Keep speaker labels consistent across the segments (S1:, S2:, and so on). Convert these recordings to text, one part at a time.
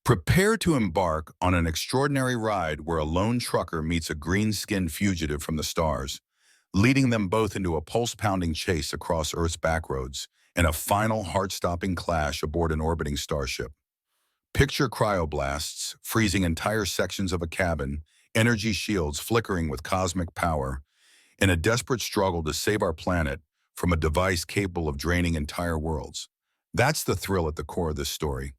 S1: Prepare to embark on an extraordinary ride where a lone trucker meets a green-skinned fugitive from the stars, leading them both into a pulse-pounding chase across Earth's backroads and a final heart-stopping clash aboard an orbiting starship. Picture cryoblasts, freezing entire sections of a cabin, energy shields flickering with cosmic power, in a desperate struggle to save our planet from a device capable of draining entire worlds. That's the thrill at the core of this story.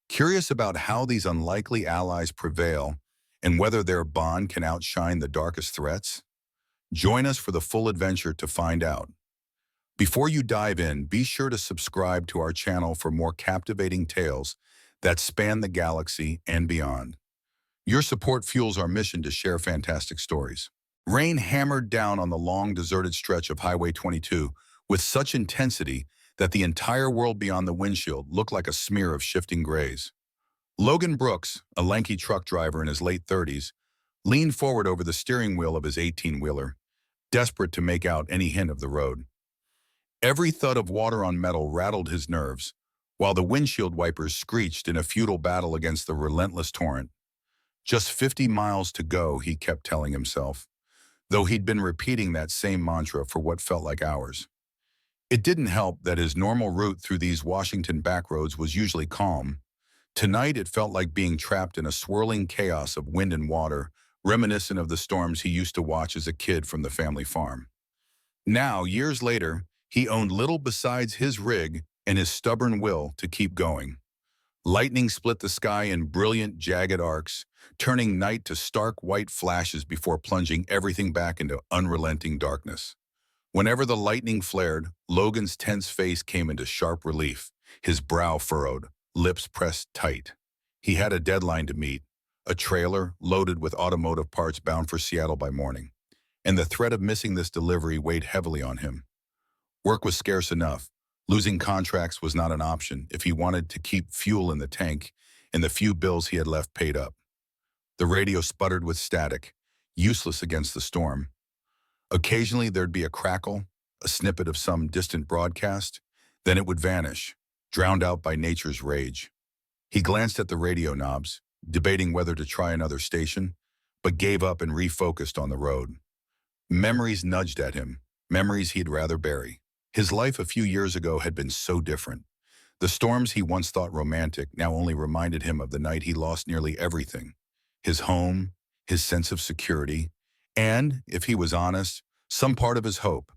S1: Curious about how these unlikely allies prevail and whether their bond can outshine the darkest threats? Join us for the full adventure to find out. Before you dive in, be sure to subscribe to our channel for more captivating tales that span the galaxy and beyond. Your support fuels our mission to share fantastic stories. Rain hammered down on the long, deserted stretch of Highway 22 with such intensity that the entire world beyond the windshield looked like a smear of shifting grays. Logan Brooks, a lanky truck driver in his late 30s, leaned forward over the steering wheel of his 18-wheeler, desperate to make out any hint of the road. Every thud of water on metal rattled his nerves, while the windshield wipers screeched in a futile battle against the relentless torrent. Just 50 miles to go, he kept telling himself, though he'd been repeating that same mantra for what felt like hours. It didn't help that his normal route through these Washington backroads was usually calm. Tonight it felt like being trapped in a swirling chaos of wind and water, reminiscent of the storms he used to watch as a kid from the family farm. Now, years later, he owned little besides his rig and his stubborn will to keep going. Lightning split the sky in brilliant, jagged arcs, turning night to stark white flashes before plunging everything back into unrelenting darkness. Whenever the lightning flared, Logan's tense face came into sharp relief, his brow furrowed, lips pressed tight. He had a deadline to meet, a trailer loaded with automotive parts bound for Seattle by morning, and the threat of missing this delivery weighed heavily on him. Work was scarce enough. Losing contracts was not an option if he wanted to keep fuel in the tank and the few bills he had left paid up. The radio sputtered with static, useless against the storm. Occasionally there'd be a crackle, a snippet of some distant broadcast, then it would vanish, drowned out by nature's rage. He glanced at the radio knobs, debating whether to try another station, but gave up and refocused on the road. Memories nudged at him, memories he'd rather bury. His life a few years ago had been so different. The storms he once thought romantic now only reminded him of the night he lost nearly everything: his home, his sense of security, and, if he was honest, some part of his hope.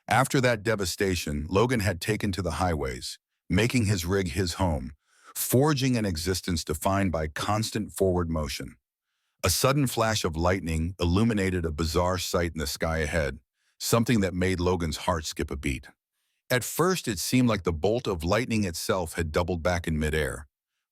S1: After that devastation, Logan had taken to the highways, making his rig his home, forging an existence defined by constant forward motion. A sudden flash of lightning illuminated a bizarre sight in the sky ahead, something that made Logan's heart skip a beat. At first, it seemed like the bolt of lightning itself had doubled back in midair,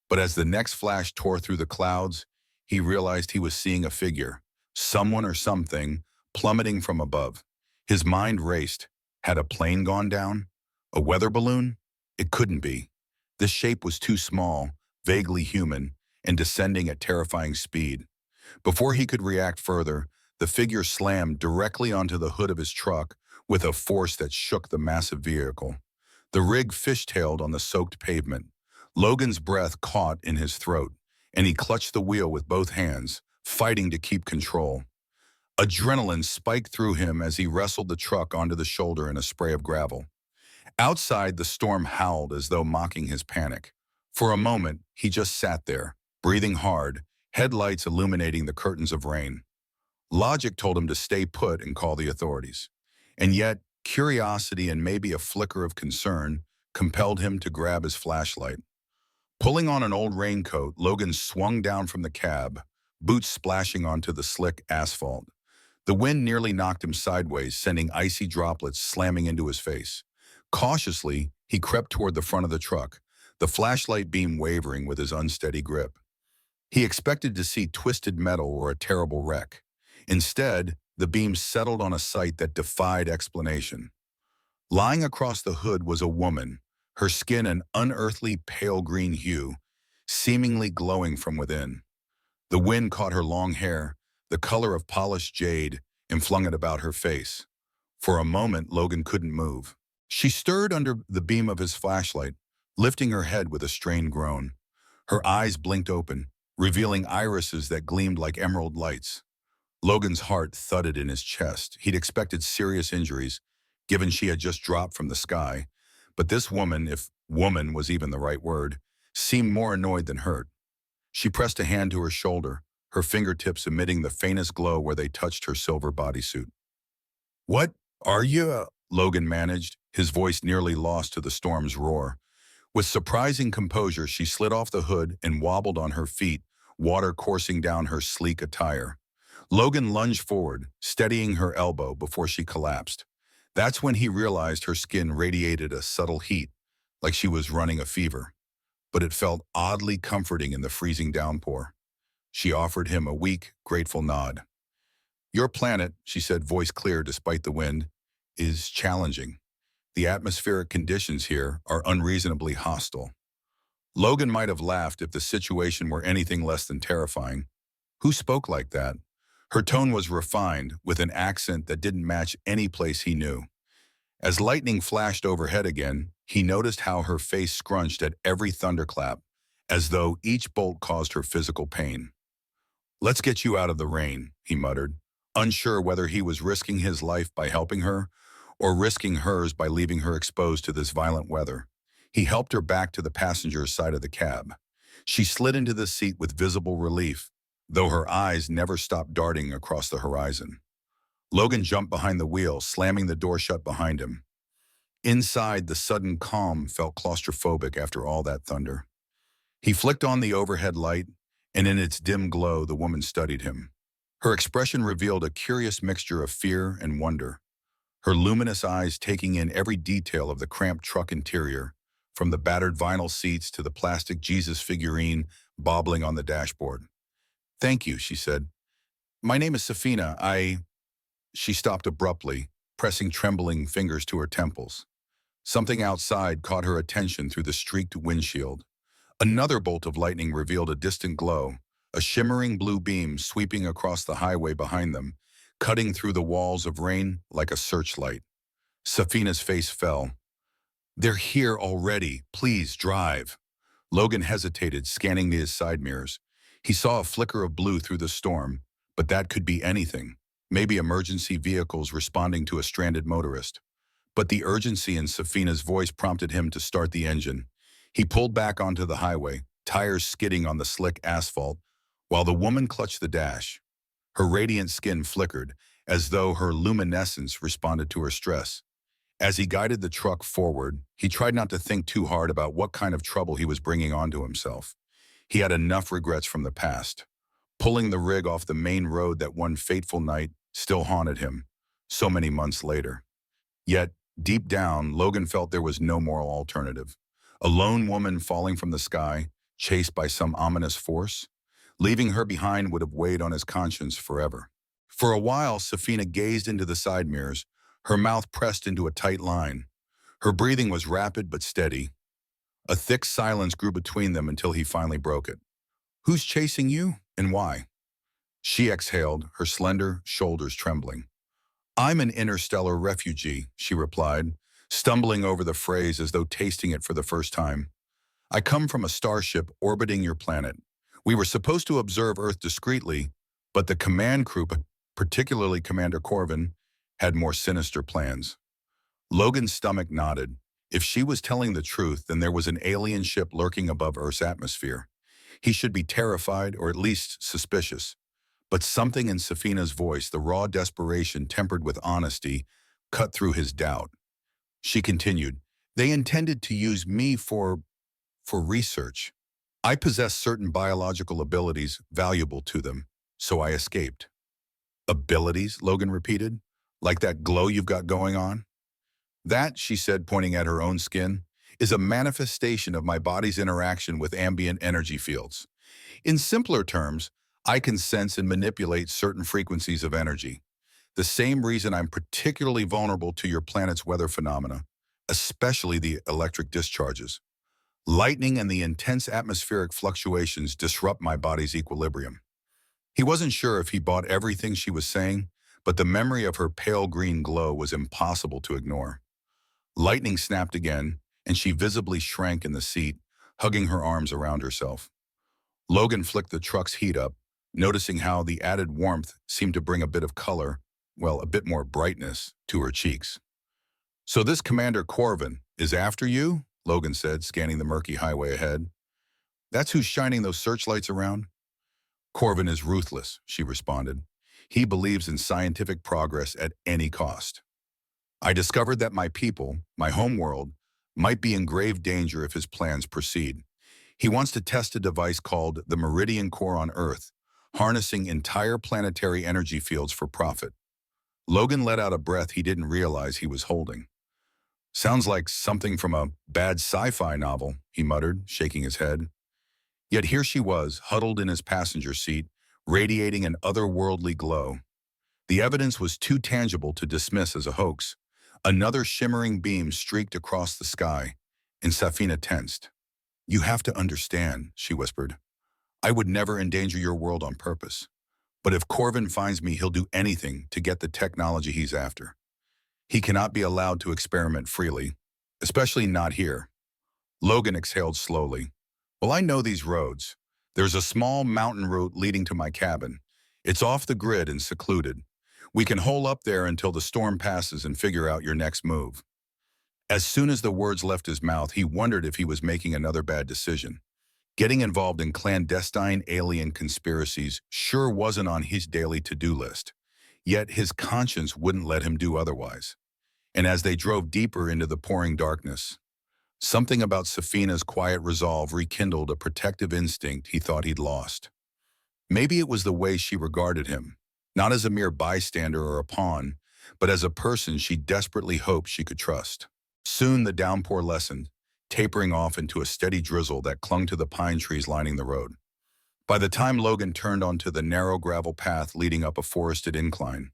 S1: but as the next flash tore through the clouds, he realized he was seeing a figure, someone or something, plummeting from above. His mind raced. Had a plane gone down? A weather balloon? It couldn't be. The shape was too small, vaguely human, and descending at terrifying speed. Before he could react further, the figure slammed directly onto the hood of his truck with a force that shook the massive vehicle. The rig fishtailed on the soaked pavement. Logan's breath caught in his throat, and he clutched the wheel with both hands, fighting to keep control. Adrenaline spiked through him as he wrestled the truck onto the shoulder in a spray of gravel. Outside, the storm howled as though mocking his panic. For a moment, he just sat there, breathing hard, headlights illuminating the curtains of rain. Logic told him to stay put and call the authorities. And yet, curiosity and maybe a flicker of concern compelled him to grab his flashlight. Pulling on an old raincoat, Logan swung down from the cab, boots splashing onto the slick asphalt. The wind nearly knocked him sideways, sending icy droplets slamming into his face. Cautiously, he crept toward the front of the truck, the flashlight beam wavering with his unsteady grip. He expected to see twisted metal or a terrible wreck. Instead, the beam settled on a sight that defied explanation. Lying across the hood was a woman, her skin an unearthly pale green hue, seemingly glowing from within. The wind caught her long hair, the color of polished jade, and flung it about her face. For a moment, Logan couldn't move. She stirred under the beam of his flashlight, lifting her head with a strained groan. Her eyes blinked open, revealing irises that gleamed like emerald lights. Logan's heart thudded in his chest. He'd expected serious injuries, given she had just dropped from the sky. But this woman, if woman was even the right word, seemed more annoyed than hurt. She pressed a hand to her shoulder, her fingertips emitting the faintest glow where they touched her silver bodysuit. "What are you?" Logan managed, his voice nearly lost to the storm's roar. With surprising composure, she slid off the hood and wobbled on her feet, water coursing down her sleek attire. Logan lunged forward, steadying her elbow before she collapsed. That's when he realized her skin radiated a subtle heat, like she was running a fever. But it felt oddly comforting in the freezing downpour. She offered him a weak, grateful nod. "Your planet," she said, voice clear despite the wind, "is challenging. The atmospheric conditions here are unreasonably hostile." Logan might have laughed if the situation were anything less than terrifying. Who spoke like that? Her tone was refined, with an accent that didn't match any place he knew. As lightning flashed overhead again, he noticed how her face scrunched at every thunderclap, as though each bolt caused her physical pain. "Let's get you out of the rain," he muttered, unsure whether he was risking his life by helping her or risking hers by leaving her exposed to this violent weather. He helped her back to the passenger's side of the cab. She slid into the seat with visible relief, though her eyes never stopped darting across the horizon. Logan jumped behind the wheel, slamming the door shut behind him. Inside, the sudden calm felt claustrophobic after all that thunder. He flicked on the overhead light, and in its dim glow, the woman studied him. Her expression revealed a curious mixture of fear and wonder, her luminous eyes taking in every detail of the cramped truck interior, from the battered vinyl seats to the plastic Jesus figurine bobbling on the dashboard. "Thank you," she said. "My name is Safina. She stopped abruptly, pressing trembling fingers to her temples. Something outside caught her attention through the streaked windshield. Another bolt of lightning revealed a distant glow, a shimmering blue beam sweeping across the highway behind them, cutting through the walls of rain like a searchlight. Safina's face fell. "They're here already. Please drive." Logan hesitated, scanning his side mirrors. He saw a flicker of blue through the storm, but that could be anything. Maybe emergency vehicles responding to a stranded motorist. But the urgency in Safina's voice prompted him to start the engine. He pulled back onto the highway, tires skidding on the slick asphalt, while the woman clutched the dash. Her radiant skin flickered, as though her luminescence responded to her stress. As he guided the truck forward, he tried not to think too hard about what kind of trouble he was bringing onto himself. He had enough regrets from the past. Pulling the rig off the main road that one fateful night still haunted him, so many months later. Yet, deep down, Logan felt there was no moral alternative. A lone woman falling from the sky, chased by some ominous force? Leaving her behind would have weighed on his conscience forever. For a while, Safina gazed into the side mirrors, her mouth pressed into a tight line. Her breathing was rapid but steady. A thick silence grew between them until he finally broke it. "Who's chasing you, and why?" She exhaled, her slender shoulders trembling. "I'm an interstellar refugee," she replied, stumbling over the phrase as though tasting it for the first time. "I come from a starship orbiting your planet. We were supposed to observe Earth discreetly, but the command crew, particularly Commander Corvin, had more sinister plans." Logan's stomach nodded. If she was telling the truth, then there was an alien ship lurking above Earth's atmosphere. He should be terrified or at least suspicious. But something in Safina's voice, the raw desperation tempered with honesty, cut through his doubt. She continued, "They intended to use me for research. I possess certain biological abilities valuable to them, so I escaped." "Abilities?" Logan repeated. "Like that glow you've got going on?" "That," she said, pointing at her own skin, "is a manifestation of my body's interaction with ambient energy fields. In simpler terms, I can sense and manipulate certain frequencies of energy. The same reason I'm particularly vulnerable to your planet's weather phenomena, especially the electric discharges. Lightning and the intense atmospheric fluctuations disrupt my body's equilibrium." He wasn't sure if he bought everything she was saying, but the memory of her pale green glow was impossible to ignore. Lightning snapped again, and she visibly shrank in the seat, hugging her arms around herself. Logan flicked the truck's heat up, noticing how the added warmth seemed to bring a bit of color, well, a bit more brightness, to her cheeks. "So this Commander Corvin is after you?" Logan said, scanning the murky highway ahead. "That's who's shining those searchlights around?" "Corvin is ruthless," she responded. "He believes in scientific progress at any cost. I discovered that my people, my homeworld, might be in grave danger if his plans proceed. He wants to test a device called the Meridian Core on Earth, harnessing entire planetary energy fields for profit." Logan let out a breath he didn't realize he was holding. "Sounds like something from a bad sci-fi novel," he muttered, shaking his head. Yet here she was, huddled in his passenger seat, radiating an otherworldly glow. The evidence was too tangible to dismiss as a hoax. Another shimmering beam streaked across the sky, and Safina tensed. "You have to understand," she whispered. "I would never endanger your world on purpose. But if Corvin finds me, he'll do anything to get the technology he's after. He cannot be allowed to experiment freely, especially not here." Logan exhaled slowly. "Well, I know these roads. There's a small mountain route leading to my cabin. It's off the grid and secluded. We can hole up there until the storm passes and figure out your next move." As soon as the words left his mouth, he wondered if he was making another bad decision. Getting involved in clandestine alien conspiracies sure wasn't on his daily to-do list. Yet his conscience wouldn't let him do otherwise. And as they drove deeper into the pouring darkness, something about Safina's quiet resolve rekindled a protective instinct he thought he'd lost. Maybe it was the way she regarded him, not as a mere bystander or a pawn, but as a person she desperately hoped she could trust. Soon the downpour lessened, tapering off into a steady drizzle that clung to the pine trees lining the road. By the time Logan turned onto the narrow gravel path leading up a forested incline,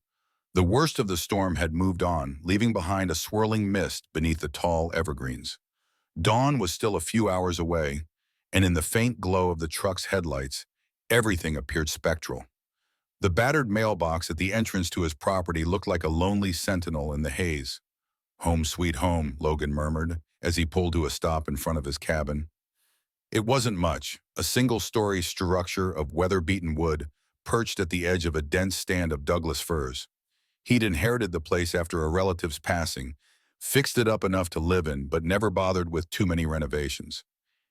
S1: the worst of the storm had moved on, leaving behind a swirling mist beneath the tall evergreens. Dawn was still a few hours away, and in the faint glow of the truck's headlights, everything appeared spectral. The battered mailbox at the entrance to his property looked like a lonely sentinel in the haze. "Home sweet home," Logan murmured as he pulled to a stop in front of his cabin. It wasn't much, a single-story structure of weather-beaten wood perched at the edge of a dense stand of Douglas firs. He'd inherited the place after a relative's passing, fixed it up enough to live in, but never bothered with too many renovations.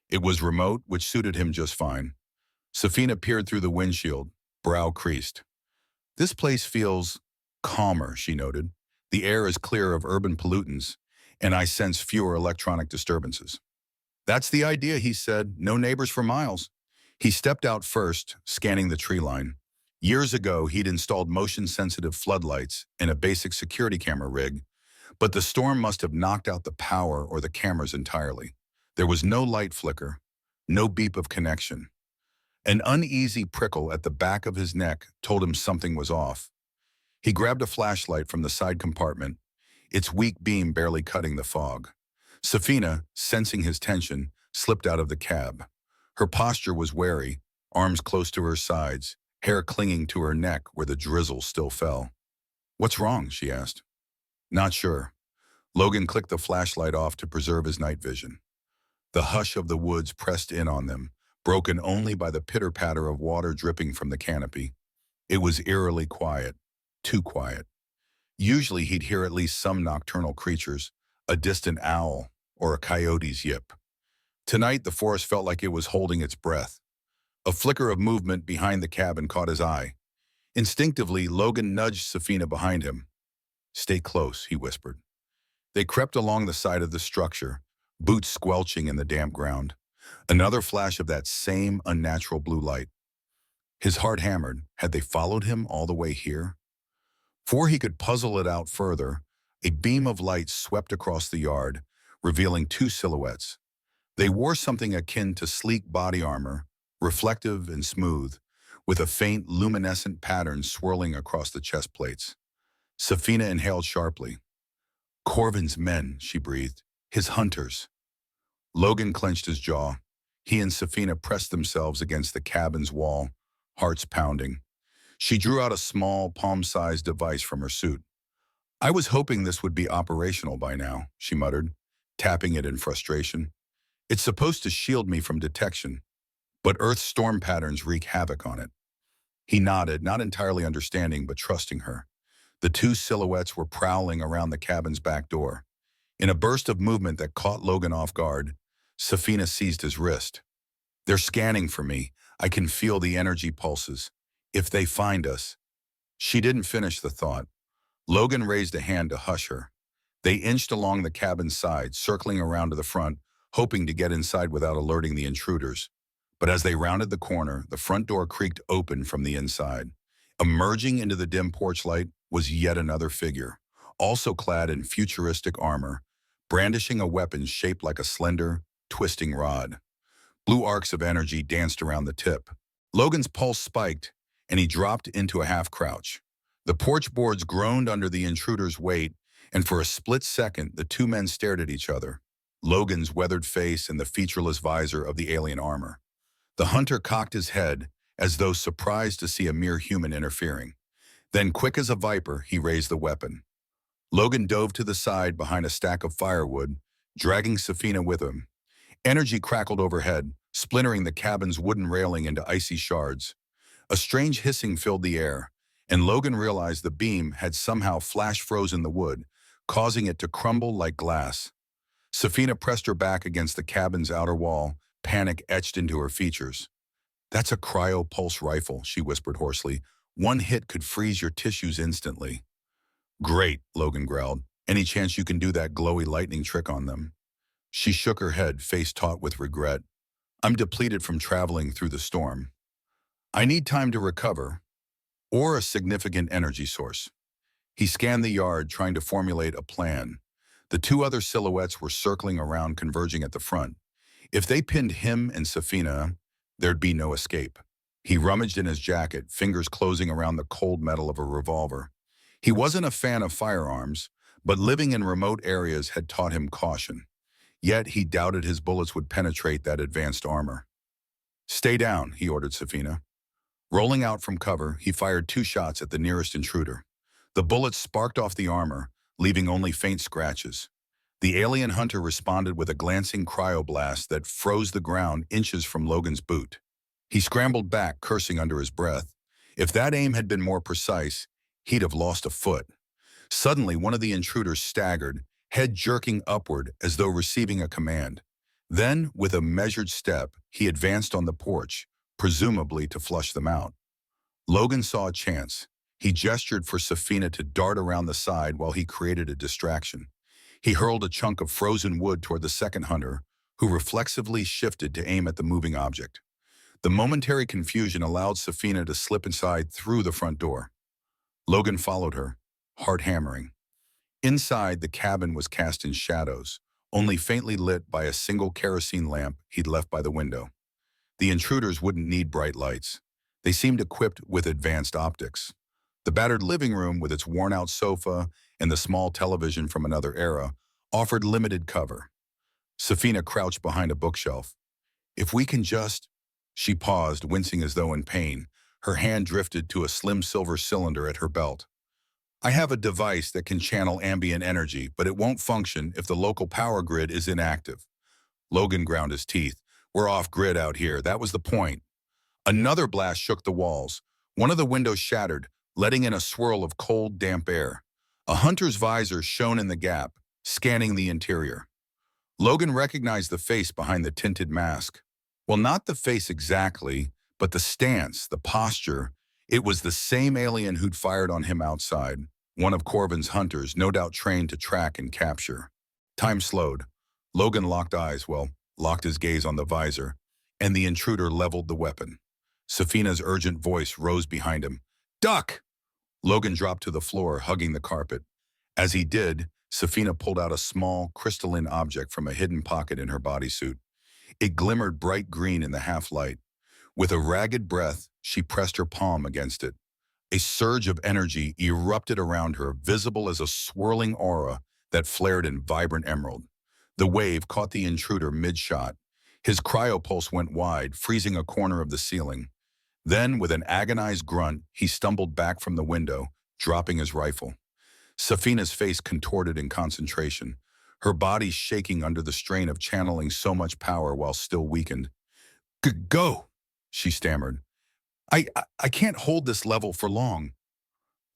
S1: It was remote, which suited him just fine. Safina peered through the windshield, brow creased. "This place feels calmer," she noted. "The air is clear of urban pollutants, and I sense fewer electronic disturbances." "That's the idea," he said. "No neighbors for miles." He stepped out first, scanning the tree line. Years ago, he'd installed motion-sensitive floodlights and a basic security camera rig, but the storm must have knocked out the power or the cameras entirely. There was no light flicker, no beep of connection. An uneasy prickle at the back of his neck told him something was off. He grabbed a flashlight from the side compartment, its weak beam barely cutting the fog. Safina, sensing his tension, slipped out of the cab. Her posture was wary, arms close to her sides, hair clinging to her neck where the drizzle still fell. "What's wrong?" she asked. "Not sure." Logan clicked the flashlight off to preserve his night vision. The hush of the woods pressed in on them, broken only by the pitter-patter of water dripping from the canopy. It was eerily quiet, too quiet. Usually he'd hear at least some nocturnal creatures, a distant owl or a coyote's yip. Tonight the forest felt like it was holding its breath. A flicker of movement behind the cabin caught his eye. Instinctively, Logan nudged Safina behind him. "Stay close," he whispered. They crept along the side of the structure, boots squelching in the damp ground. Another flash of that same unnatural blue light. His heart hammered. Had they followed him all the way here? Before he could puzzle it out further, a beam of light swept across the yard, revealing two silhouettes. They wore something akin to sleek body armor, reflective and smooth, with a faint luminescent pattern swirling across the chest plates. Safina inhaled sharply. "Corvin's men," she breathed. "His hunters." Logan clenched his jaw. He and Safina pressed themselves against the cabin's wall, hearts pounding. She drew out a small, palm-sized device from her suit. "I was hoping this would be operational by now," she muttered, tapping it in frustration. "It's supposed to shield me from detection, but Earth's storm patterns wreak havoc on it. He nodded, not entirely understanding but trusting her. The two silhouettes were prowling around the cabin's back door. In a burst of movement that caught Logan off guard, Safina seized his wrist. "They're scanning for me. I can feel the energy pulses. If they find us." She didn't finish the thought. Logan raised a hand to hush her. They inched along the cabin's side, circling around to the front, hoping to get inside without alerting the intruders. But as they rounded the corner, the front door creaked open from the inside. Emerging into the dim porch light was yet another figure, also clad in futuristic armor, brandishing a weapon shaped like a slender, twisting rod. Blue arcs of energy danced around the tip. Logan's pulse spiked, and he dropped into a half-crouch. The porch boards groaned under the intruder's weight, and for a split second, the two men stared at each other, Logan's weathered face and the featureless visor of the alien armor. The hunter cocked his head, as though surprised to see a mere human interfering. Then, quick as a viper, he raised the weapon. Logan dove to the side behind a stack of firewood, dragging Safina with him. Energy crackled overhead, splintering the cabin's wooden railing into icy shards. A strange hissing filled the air, and Logan realized the beam had somehow flash-frozen the wood, causing it to crumble like glass. Safina pressed her back against the cabin's outer wall, panic etched into her features. "That's a cryo-pulse rifle," she whispered hoarsely. "One hit could freeze your tissues instantly." "Great," Logan growled. "Any chance you can do that glowy lightning trick on them?" She shook her head, face taut with regret. "I'm depleted from traveling through the storm. I need time to recover, or a significant energy source." He scanned the yard, trying to formulate a plan. The two other silhouettes were circling around, converging at the front. If they pinned him and Safina, there'd be no escape. He rummaged in his jacket, fingers closing around the cold metal of a revolver. He wasn't a fan of firearms, but living in remote areas had taught him caution. Yet he doubted his bullets would penetrate that advanced armor. "Stay down," he ordered Safina. Rolling out from cover, he fired 2 shots at the nearest intruder. The bullets sparked off the armor, leaving only faint scratches. The alien hunter responded with a glancing cryoblast that froze the ground inches from Logan's boot. He scrambled back, cursing under his breath. If that aim had been more precise, he'd have lost a foot. Suddenly, one of the intruders staggered, head jerking upward as though receiving a command. Then, with a measured step, he advanced on the porch, presumably to flush them out. Logan saw a chance. He gestured for Safina to dart around the side while he created a distraction. He hurled a chunk of frozen wood toward the second hunter, who reflexively shifted to aim at the moving object. The momentary confusion allowed Safina to slip inside through the front door. Logan followed her, heart hammering. Inside, the cabin was cast in shadows, only faintly lit by a single kerosene lamp he'd left by the window. The intruders wouldn't need bright lights. They seemed equipped with advanced optics. The battered living room, with its worn-out sofa and the small television from another era, offered limited cover. Safina crouched behind a bookshelf. "If we can just—" She paused, wincing as though in pain. Her hand drifted to a slim silver cylinder at her belt. "I have a device that can channel ambient energy, but it won't function if the local power grid is inactive." Logan ground his teeth. "We're off-grid out here. That was the point." Another blast shook the walls. One of the windows shattered, letting in a swirl of cold, damp air. A hunter's visor shone in the gap, scanning the interior. Logan recognized the face behind the tinted mask. Well, not the face exactly, but the stance, the posture. It was the same alien who'd fired on him outside, one of Corvin's hunters, no doubt trained to track and capture. Time slowed. Logan locked his gaze on the visor, and the intruder leveled the weapon. Safina's urgent voice rose behind him. "Duck!" Logan dropped to the floor, hugging the carpet. As he did, Safina pulled out a small, crystalline object from a hidden pocket in her bodysuit. It glimmered bright green in the half-light. With a ragged breath, she pressed her palm against it. A surge of energy erupted around her, visible as a swirling aura that flared in vibrant emerald. The wave caught the intruder mid-shot. His cryopulse went wide, freezing a corner of the ceiling. Then, with an agonized grunt, he stumbled back from the window, dropping his rifle. Safina's face contorted in concentration, her body shaking under the strain of channeling so much power while still weakened. "Go!" she stammered. I can't hold this level for long.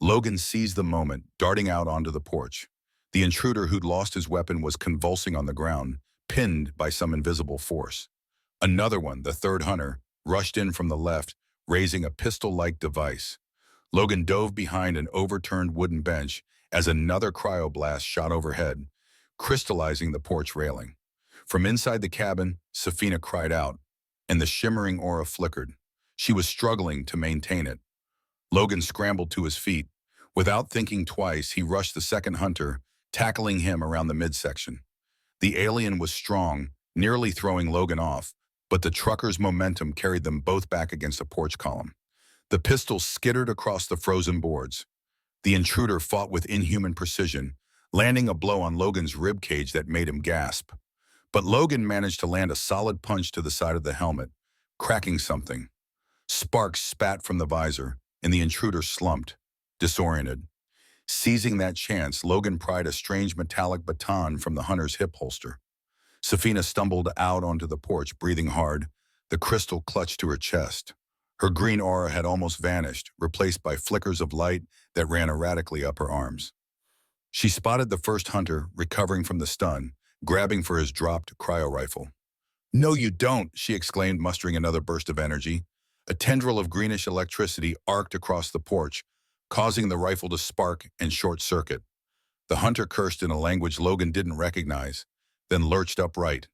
S1: Logan seized the moment, darting out onto the porch. The intruder who'd lost his weapon was convulsing on the ground, pinned by some invisible force. Another one, the third hunter, rushed in from the left, raising a pistol-like device. Logan dove behind an overturned wooden bench as another cryoblast shot overhead, crystallizing the porch railing. From inside the cabin, Safina cried out, and the shimmering aura flickered. She was struggling to maintain it. Logan scrambled to his feet. Without thinking twice, he rushed the second hunter, tackling him around the midsection. The alien was strong, nearly throwing Logan off, but the trucker's momentum carried them both back against a porch column. The pistol skittered across the frozen boards. The intruder fought with inhuman precision, landing a blow on Logan's ribcage that made him gasp. But Logan managed to land a solid punch to the side of the helmet, cracking something. Sparks spat from the visor, and the intruder slumped, disoriented. Seizing that chance, Logan pried a strange metallic baton from the hunter's hip holster. Safina stumbled out onto the porch, breathing hard, the crystal clutched to her chest. Her green aura had almost vanished, replaced by flickers of light that ran erratically up her arms. She spotted the first hunter, recovering from the stun, grabbing for his dropped cryo rifle. "No, you don't," she exclaimed, mustering another burst of energy. A tendril of greenish electricity arced across the porch, causing the rifle to spark and short-circuit. The hunter cursed in a language Logan didn't recognize, then lurched upright.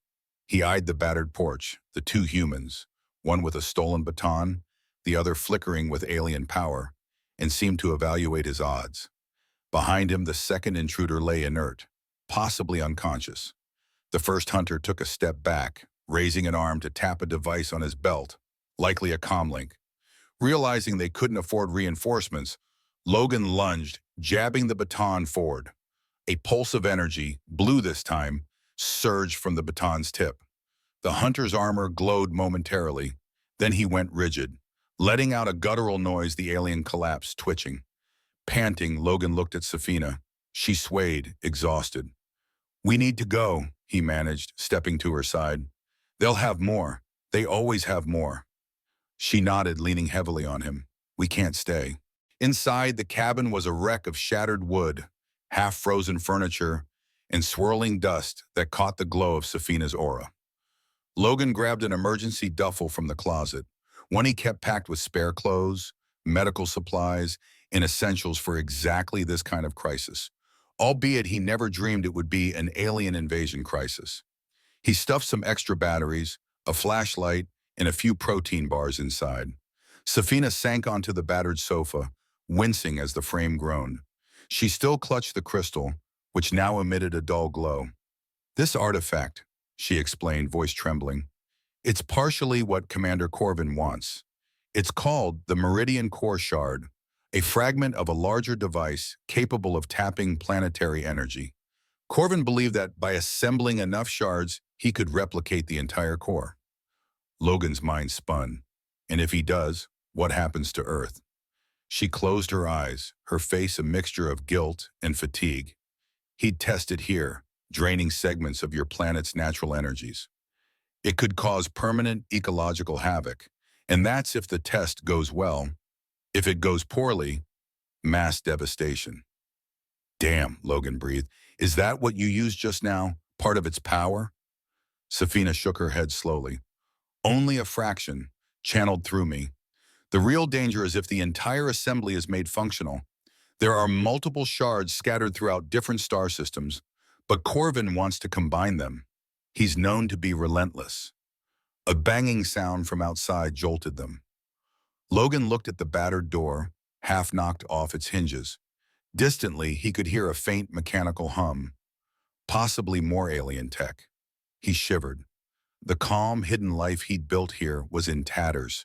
S1: He eyed the battered porch, the two humans, one with a stolen baton, the other flickering with alien power, and seemed to evaluate his odds. Behind him, the second intruder lay inert, possibly unconscious. The first hunter took a step back, raising an arm to tap a device on his belt, likely a comlink. Realizing they couldn't afford reinforcements, Logan lunged, jabbing the baton forward. A pulse of energy, blue this time, surged from the baton's tip. The hunter's armor glowed momentarily, then he went rigid. Letting out a guttural noise, the alien collapsed, twitching. Panting, Logan looked at Safina. She swayed, exhausted. "We need to go," he managed, stepping to her side. "They'll have more. They always have more." She nodded, leaning heavily on him. "We can't stay." Inside, the cabin was a wreck of shattered wood, half-frozen furniture, and swirling dust that caught the glow of Safina's aura. Logan grabbed an emergency duffel from the closet, one he kept packed with spare clothes, medical supplies, and essentials for exactly this kind of crisis, albeit he never dreamed it would be an alien invasion crisis. He stuffed some extra batteries, a flashlight, and a few protein bars inside. Safina sank onto the battered sofa, wincing as the frame groaned. She still clutched the crystal, which now emitted a dull glow. "This artifact," she explained, voice trembling, "it's partially what Commander Corvin wants. It's called the Meridian Core Shard, a fragment of a larger device capable of tapping planetary energy. Corvin believed that by assembling enough shards, he could replicate the entire core." Logan's mind spun. And if he does, what happens to Earth? She closed her eyes, her face a mixture of guilt and fatigue. "He'd test it here, draining segments of your planet's natural energies. It could cause permanent ecological havoc, and that's if the test goes well. If it goes poorly, mass devastation." "Damn," Logan breathed. "Is that what you used just now? Part of its power?" Safina shook her head slowly. "Only a fraction, channeled through me. The real danger is if the entire assembly is made functional. There are multiple shards scattered throughout different star systems, but Corvin wants to combine them. He's known to be relentless." A banging sound from outside jolted them. Logan looked at the battered door, half knocked off its hinges. Distantly, he could hear a faint mechanical hum, possibly more alien tech. He shivered. The calm, hidden life he'd built here was in tatters,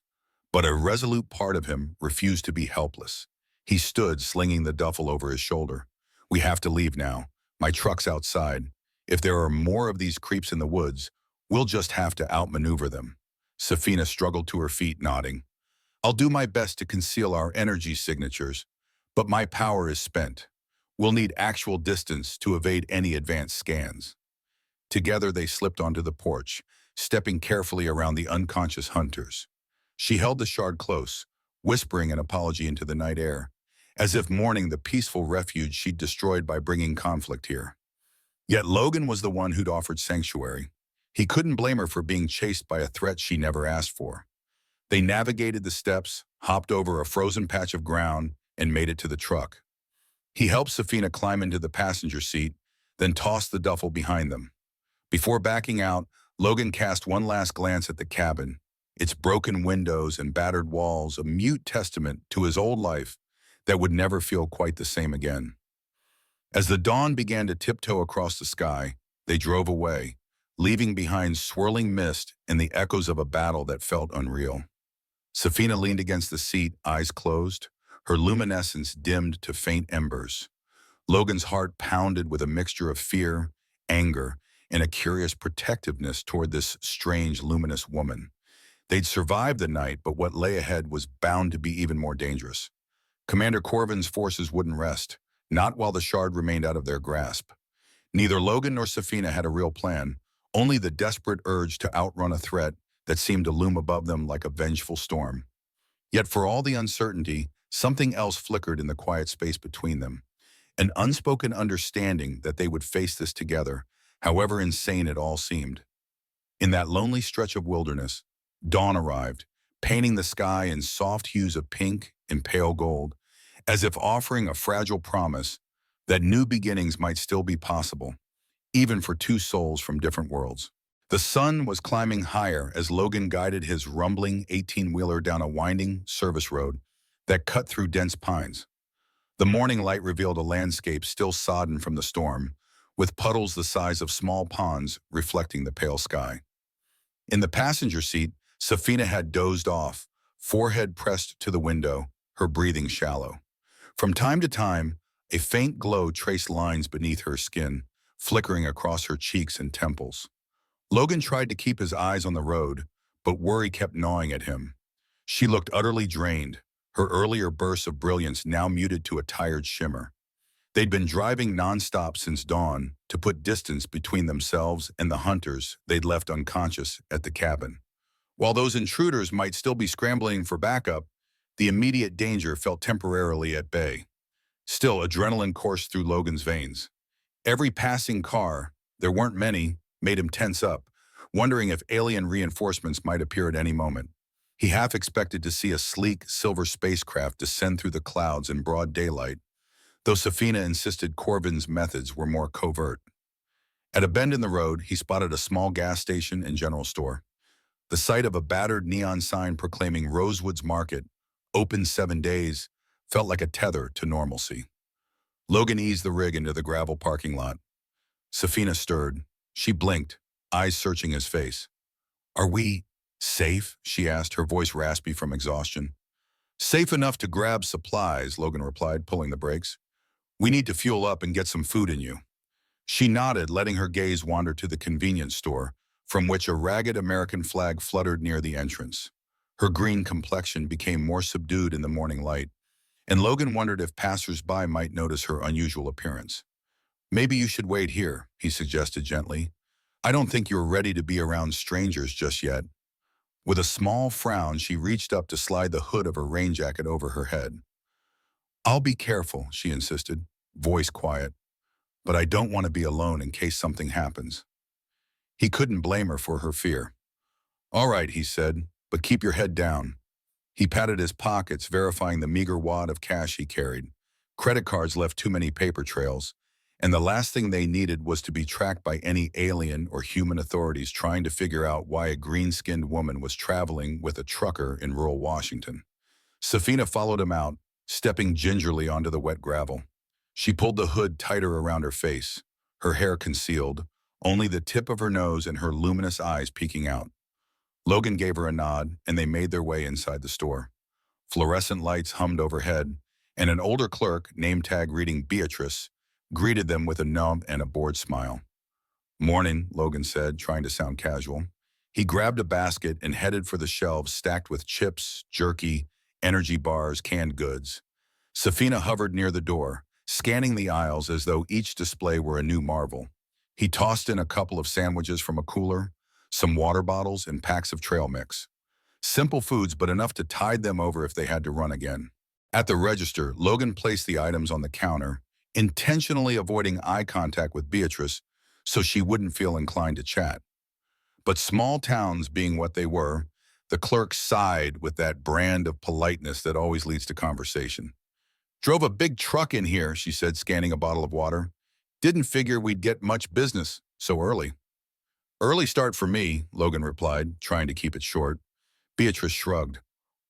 S1: but a resolute part of him refused to be helpless. He stood, slinging the duffel over his shoulder. "We have to leave now. My truck's outside. If there are more of these creeps in the woods, we'll just have to outmaneuver them." Safina struggled to her feet, nodding. "I'll do my best to conceal our energy signatures, but my power is spent. We'll need actual distance to evade any advanced scans." Together they slipped onto the porch, stepping carefully around the unconscious hunters. She held the shard close, whispering an apology into the night air, as if mourning the peaceful refuge she'd destroyed by bringing conflict here. Yet Logan was the one who'd offered sanctuary. He couldn't blame her for being chased by a threat she never asked for. They navigated the steps, hopped over a frozen patch of ground, and made it to the truck. He helped Safina climb into the passenger seat, then tossed the duffel behind them. Before backing out, Logan cast one last glance at the cabin, its broken windows and battered walls, a mute testament to his old life that would never feel quite the same again. As the dawn began to tiptoe across the sky, they drove away, leaving behind swirling mist and the echoes of a battle that felt unreal. Safina leaned against the seat, eyes closed, her luminescence dimmed to faint embers. Logan's heart pounded with a mixture of fear, anger, and a curious protectiveness toward this strange, luminous woman. They'd survived the night, but what lay ahead was bound to be even more dangerous. Commander Corvin's forces wouldn't rest, not while the shard remained out of their grasp. Neither Logan nor Safina had a real plan, only the desperate urge to outrun a threat that seemed to loom above them like a vengeful storm. Yet for all the uncertainty, something else flickered in the quiet space between them. An unspoken understanding that they would face this together, however insane it all seemed. In that lonely stretch of wilderness, dawn arrived, painting the sky in soft hues of pink and pale gold, as if offering a fragile promise that new beginnings might still be possible, even for two souls from different worlds. The sun was climbing higher as Logan guided his rumbling 18-wheeler down a winding service road that cut through dense pines. The morning light revealed a landscape still sodden from the storm, with puddles the size of small ponds reflecting the pale sky. In the passenger seat, Safina had dozed off, forehead pressed to the window, her breathing shallow. From time to time, a faint glow traced lines beneath her skin, flickering across her cheeks and temples. Logan tried to keep his eyes on the road, but worry kept gnawing at him. She looked utterly drained, her earlier bursts of brilliance now muted to a tired shimmer. They'd been driving nonstop since dawn to put distance between themselves and the hunters they'd left unconscious at the cabin. While those intruders might still be scrambling for backup, the immediate danger felt temporarily at bay. Still, adrenaline coursed through Logan's veins. Every passing car, there weren't many, made him tense up, wondering if alien reinforcements might appear at any moment. He half expected to see a sleek, silver spacecraft descend through the clouds in broad daylight, though Safina insisted Corvin's methods were more covert. At a bend in the road, he spotted a small gas station and general store. The sight of a battered neon sign proclaiming Rosewood's Market, open 7 days, felt like a tether to normalcy. Logan eased the rig into the gravel parking lot. Safina stirred. She blinked, eyes searching his face. "Are we safe?" she asked, her voice raspy from exhaustion. "Safe enough to grab supplies," Logan replied, pulling the brakes. "We need to fuel up and get some food in you." She nodded, letting her gaze wander to the convenience store, from which a ragged American flag fluttered near the entrance. Her green complexion became more subdued in the morning light, and Logan wondered if passers-by might notice her unusual appearance. "Maybe you should wait here," he suggested gently. "I don't think you're ready to be around strangers just yet." With a small frown, she reached up to slide the hood of her rain jacket over her head. "I'll be careful," she insisted, voice quiet, "but I don't want to be alone in case something happens." He couldn't blame her for her fear. "All right," he said, "but keep your head down." He patted his pockets, verifying the meager wad of cash he carried. Credit cards left too many paper trails, and the last thing they needed was to be tracked by any alien or human authorities trying to figure out why a green-skinned woman was traveling with a trucker in rural Washington. Safina followed him out, stepping gingerly onto the wet gravel. She pulled the hood tighter around her face, her hair concealed, only the tip of her nose and her luminous eyes peeking out. Logan gave her a nod, and they made their way inside the store. Fluorescent lights hummed overhead, and an older clerk, name tag reading Beatrice, greeted them with a nod and a bored smile. "Morning," Logan said, trying to sound casual. He grabbed a basket and headed for the shelves stacked with chips, jerky, energy bars, canned goods. Safina hovered near the door, scanning the aisles as though each display were a new marvel. He tossed in a couple of sandwiches from a cooler, some water bottles, and packs of trail mix. Simple foods, but enough to tide them over if they had to run again. At the register, Logan placed the items on the counter, intentionally avoiding eye contact with Beatrice so she wouldn't feel inclined to chat. But small towns being what they were, the clerk sighed with that brand of politeness that always leads to conversation. "Drove a big truck in here," she said, scanning a bottle of water. "Didn't figure we'd get much business so early." "Early start for me," Logan replied, trying to keep it short. Beatrice shrugged.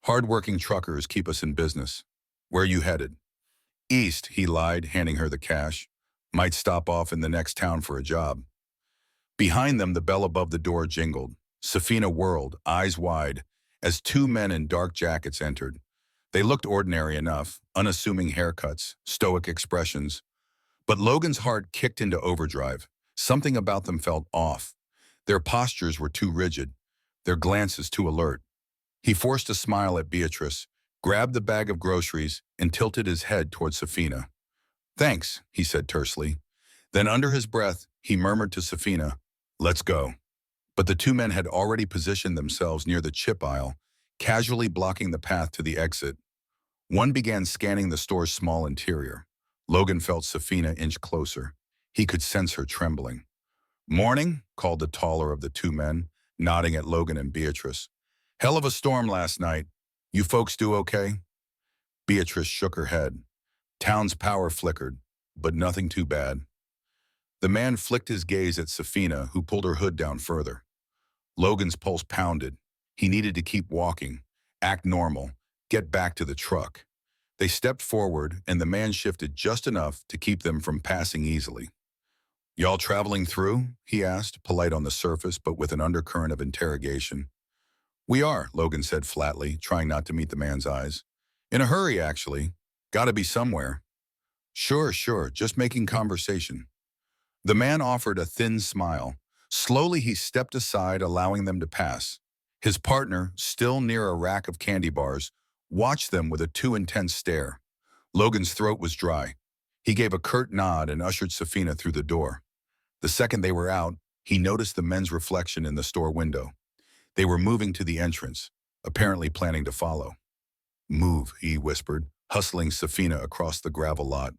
S1: "Hard-working truckers keep us in business." "Where you headed?" "East," he lied, handing her the cash. "Might stop off in the next town for a job." Behind them, the bell above the door jingled. Safina whirled, eyes wide, as two men in dark jackets entered. They looked ordinary enough, unassuming haircuts, stoic expressions. But Logan's heart kicked into overdrive. Something about them felt off. Their postures were too rigid, their glances too alert. He forced a smile at Beatrice, grabbed the bag of groceries, and tilted his head toward Safina. "Thanks," he said tersely. Then under his breath, he murmured to Safina, "Let's go." But the two men had already positioned themselves near the chip aisle, casually blocking the path to the exit. One began scanning the store's small interior. Logan felt Safina inch closer. He could sense her trembling. "Morning," called the taller of the two men, nodding at Logan and Beatrice. "Hell of a storm last night. You folks do okay?" Beatrice shook her head. Town's power flickered, but nothing too bad. The man flicked his gaze at Safina, who pulled her hood down further. Logan's pulse pounded. He needed to keep walking, act normal, get back to the truck. They stepped forward, and the man shifted just enough to keep them from passing easily. "Y'all traveling through?" he asked, polite on the surface, but with an undercurrent of interrogation. "We are," Logan said flatly, trying not to meet the man's eyes. "In a hurry, actually. Gotta be somewhere." Sure, just making conversation." The man offered a thin smile. Slowly he stepped aside, allowing them to pass. His partner, still near a rack of candy bars, watched them with a too intense stare. Logan's throat was dry. He gave a curt nod and ushered Safina through the door. The second they were out, he noticed the men's reflection in the store window. They were moving to the entrance, apparently planning to follow. "Move," he whispered, hustling Safina across the gravel lot.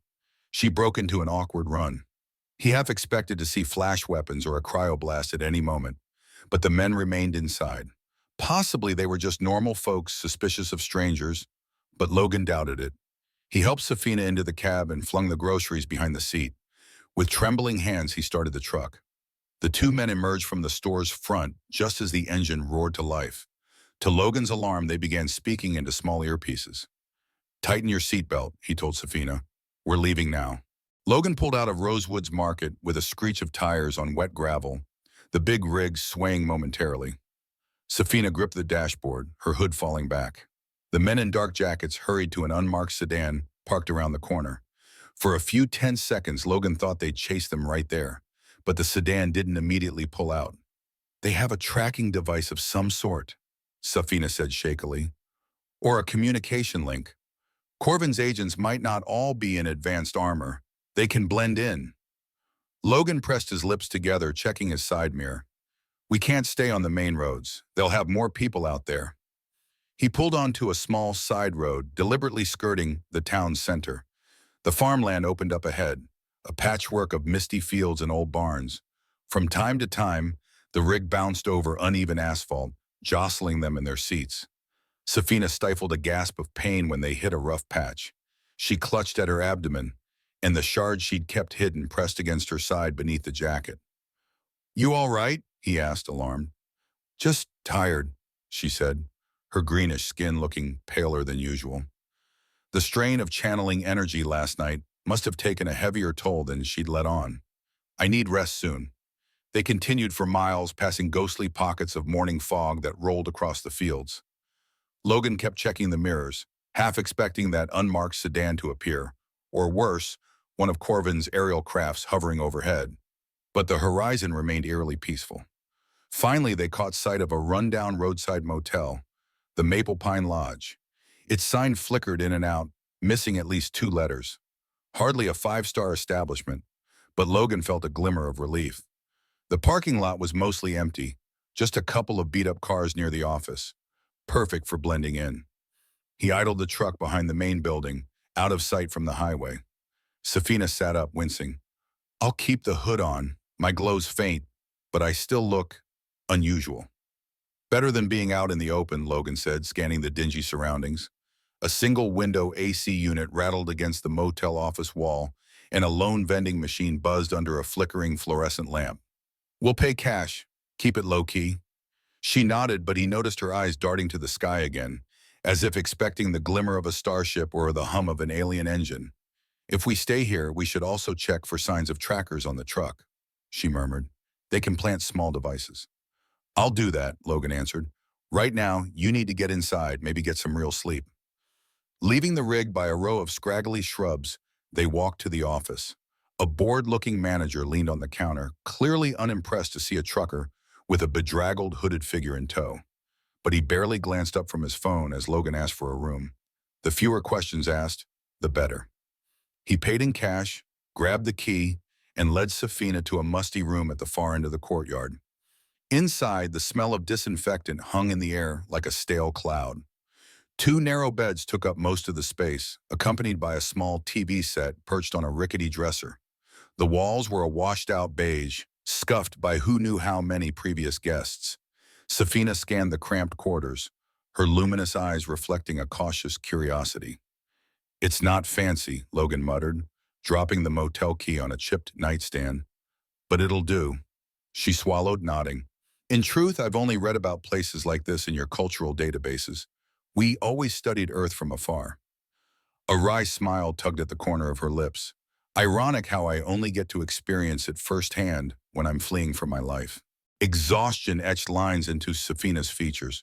S1: She broke into an awkward run. He half expected to see flash weapons or a cryoblast at any moment, but the men remained inside. Possibly they were just normal folks suspicious of strangers, but Logan doubted it. He helped Safina into the cab and flung the groceries behind the seat. With trembling hands, he started the truck. The two men emerged from the store's front just as the engine roared to life. To Logan's alarm, they began speaking into small earpieces. "Tighten your seatbelt," he told Safina. "We're leaving now." Logan pulled out of Rosewood's Market with a screech of tires on wet gravel, the big rig swaying momentarily. Safina gripped the dashboard, her hood falling back. The men in dark jackets hurried to an unmarked sedan parked around the corner. For a few tense seconds, Logan thought they'd chase them right there, but the sedan didn't immediately pull out. "They have a tracking device of some sort," Safina said shakily. "Or a communication link. Corvin's agents might not all be in advanced armor. They can blend in." Logan pressed his lips together, checking his side mirror. "We can't stay on the main roads. They'll have more people out there." He pulled onto a small side road, deliberately skirting the town's center. The farmland opened up ahead, a patchwork of misty fields and old barns. From time to time, the rig bounced over uneven asphalt, jostling them in their seats. Safina stifled a gasp of pain when they hit a rough patch. She clutched at her abdomen, and the shard she'd kept hidden pressed against her side beneath the jacket. "You all right?" he asked, alarmed. "Just tired," she said, her greenish skin looking paler than usual. The strain of channeling energy last night must have taken a heavier toll than she'd let on. "I need rest soon." They continued for miles, passing ghostly pockets of morning fog that rolled across the fields. Logan kept checking the mirrors, half expecting that unmarked sedan to appear, or worse, one of Corvin's aerial crafts hovering overhead. But the horizon remained eerily peaceful. Finally, they caught sight of a rundown roadside motel, the Maple Pine Lodge. Its sign flickered in and out, missing at least 2 letters. Hardly a 5-star establishment, but Logan felt a glimmer of relief. The parking lot was mostly empty, just a couple of beat-up cars near the office. perfect for blending in. He idled the truck behind the main building, out of sight from the highway. Safina sat up, wincing. I'll keep the hood on. My glow's faint, but I still look unusual. Better than being out in the open, Logan said, scanning the dingy surroundings. A single-window AC unit rattled against the motel office wall, and a lone vending machine buzzed under a flickering fluorescent lamp. We'll pay cash. Keep it low-key. She nodded, but he noticed her eyes darting to the sky again, as if expecting the glimmer of a starship or the hum of an alien engine. If we stay here, we should also check for signs of trackers on the truck, she murmured. They can plant small devices. I'll do that, Logan answered. Right now, you need to get inside, maybe get some real sleep. Leaving the rig by a row of scraggly shrubs, they walked to the office. A bored-looking manager leaned on the counter, clearly unimpressed to see a trucker with a bedraggled, hooded figure in tow. But he barely glanced up from his phone as Logan asked for a room. The fewer questions asked, the better. He paid in cash, grabbed the key, and led Safina to a musty room at the far end of the courtyard. Inside, the smell of disinfectant hung in the air like a stale cloud. Two narrow beds took up most of the space, accompanied by a small TV set perched on a rickety dresser. The walls were a washed-out beige, scuffed by who knew how many previous guests. Safina scanned the cramped quarters, her luminous eyes reflecting a cautious curiosity. It's not fancy, Logan muttered, dropping the motel key on a chipped nightstand. But it'll do. She swallowed, nodding. In truth, I've only read about places like this in your cultural databases. We always studied Earth from afar. A wry smile tugged at the corner of her lips. Ironic how I only get to experience it firsthand when I'm fleeing for my life. Exhaustion etched lines into Safina's features.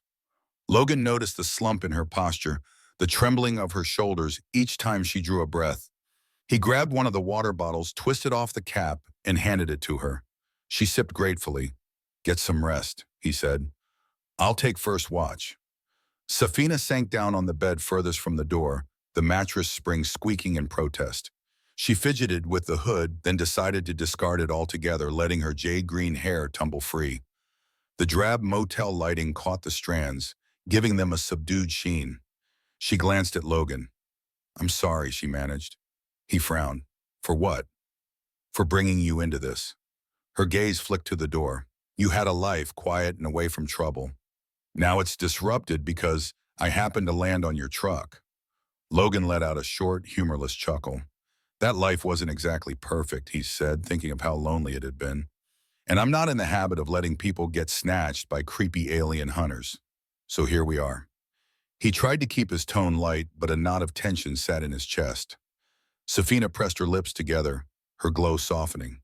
S1: Logan noticed the slump in her posture, the trembling of her shoulders each time she drew a breath. He grabbed one of the water bottles, twisted off the cap, and handed it to her. She sipped gratefully. Get some rest, he said. I'll take first watch. Safina sank down on the bed furthest from the door, the mattress spring squeaking in protest. She fidgeted with the hood, then decided to discard it altogether, letting her jade-green hair tumble free. The drab motel lighting caught the strands, giving them a subdued sheen. She glanced at Logan. I'm sorry, she managed. He frowned. For what? For bringing you into this. Her gaze flicked to the door. You had a life, quiet and away from trouble. Now it's disrupted because I happened to land on your truck. Logan let out a short, humorless chuckle. That life wasn't exactly perfect, he said, thinking of how lonely it had been. And I'm not in the habit of letting people get snatched by creepy alien hunters. So here we are. He tried to keep his tone light, but a knot of tension sat in his chest. Safina pressed her lips together, her glow softening.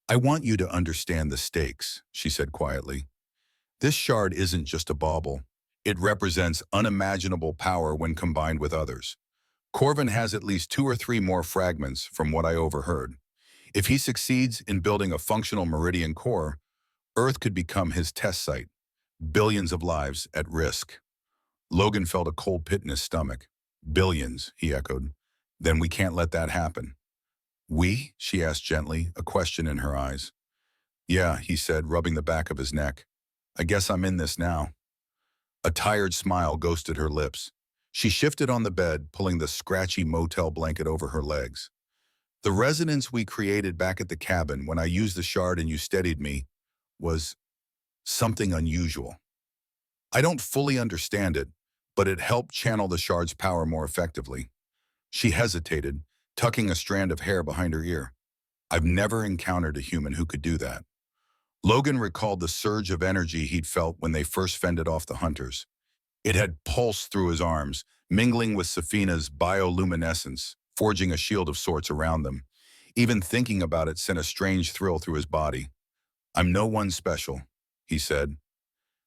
S1: I want you to understand the stakes, she said quietly. This shard isn't just a bauble. It represents unimaginable power when combined with others. Corvin has at least 2 or 3 more fragments from what I overheard. If he succeeds in building a functional meridian core, Earth could become his test site. Billions of lives at risk. Logan felt a cold pit in his stomach. Billions, he echoed. Then we can't let that happen. We? She asked gently, a question in her eyes. Yeah, he said, rubbing the back of his neck. I guess I'm in this now. A tired smile ghosted her lips. She shifted on the bed, pulling the scratchy motel blanket over her legs. The resonance we created back at the cabin when I used the shard and you steadied me was something unusual. I don't fully understand it, but it helped channel the shard's power more effectively. She hesitated, tucking a strand of hair behind her ear. I've never encountered a human who could do that. Logan recalled the surge of energy he'd felt when they first fended off the hunters. It had pulsed through his arms, mingling with Safina's bioluminescence, forging a shield of sorts around them. Even thinking about it sent a strange thrill through his body. I'm no one special, he said.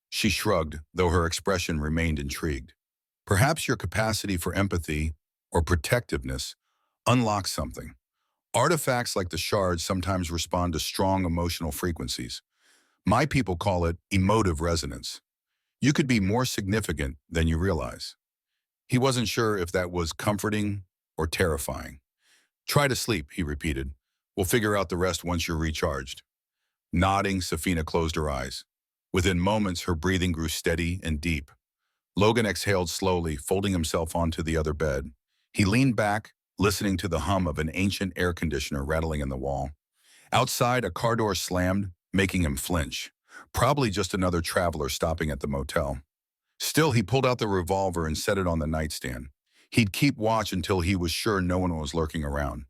S1: She shrugged, though her expression remained intrigued. Perhaps your capacity for empathy or protectiveness unlocks something. Artifacts like the shard sometimes respond to strong emotional frequencies. My people call it emotive resonance. You could be more significant than you realize. He wasn't sure if that was comforting or terrifying. Try to sleep, he repeated. We'll figure out the rest once you're recharged. Nodding, Safina closed her eyes. Within moments, her breathing grew steady and deep. Logan exhaled slowly, folding himself onto the other bed. He leaned back, listening to the hum of an ancient air conditioner rattling in the wall. Outside, a car door slammed, making him flinch. Probably just another traveler stopping at the motel. Still, he pulled out the revolver and set it on the nightstand. He'd keep watch until he was sure no one was lurking around.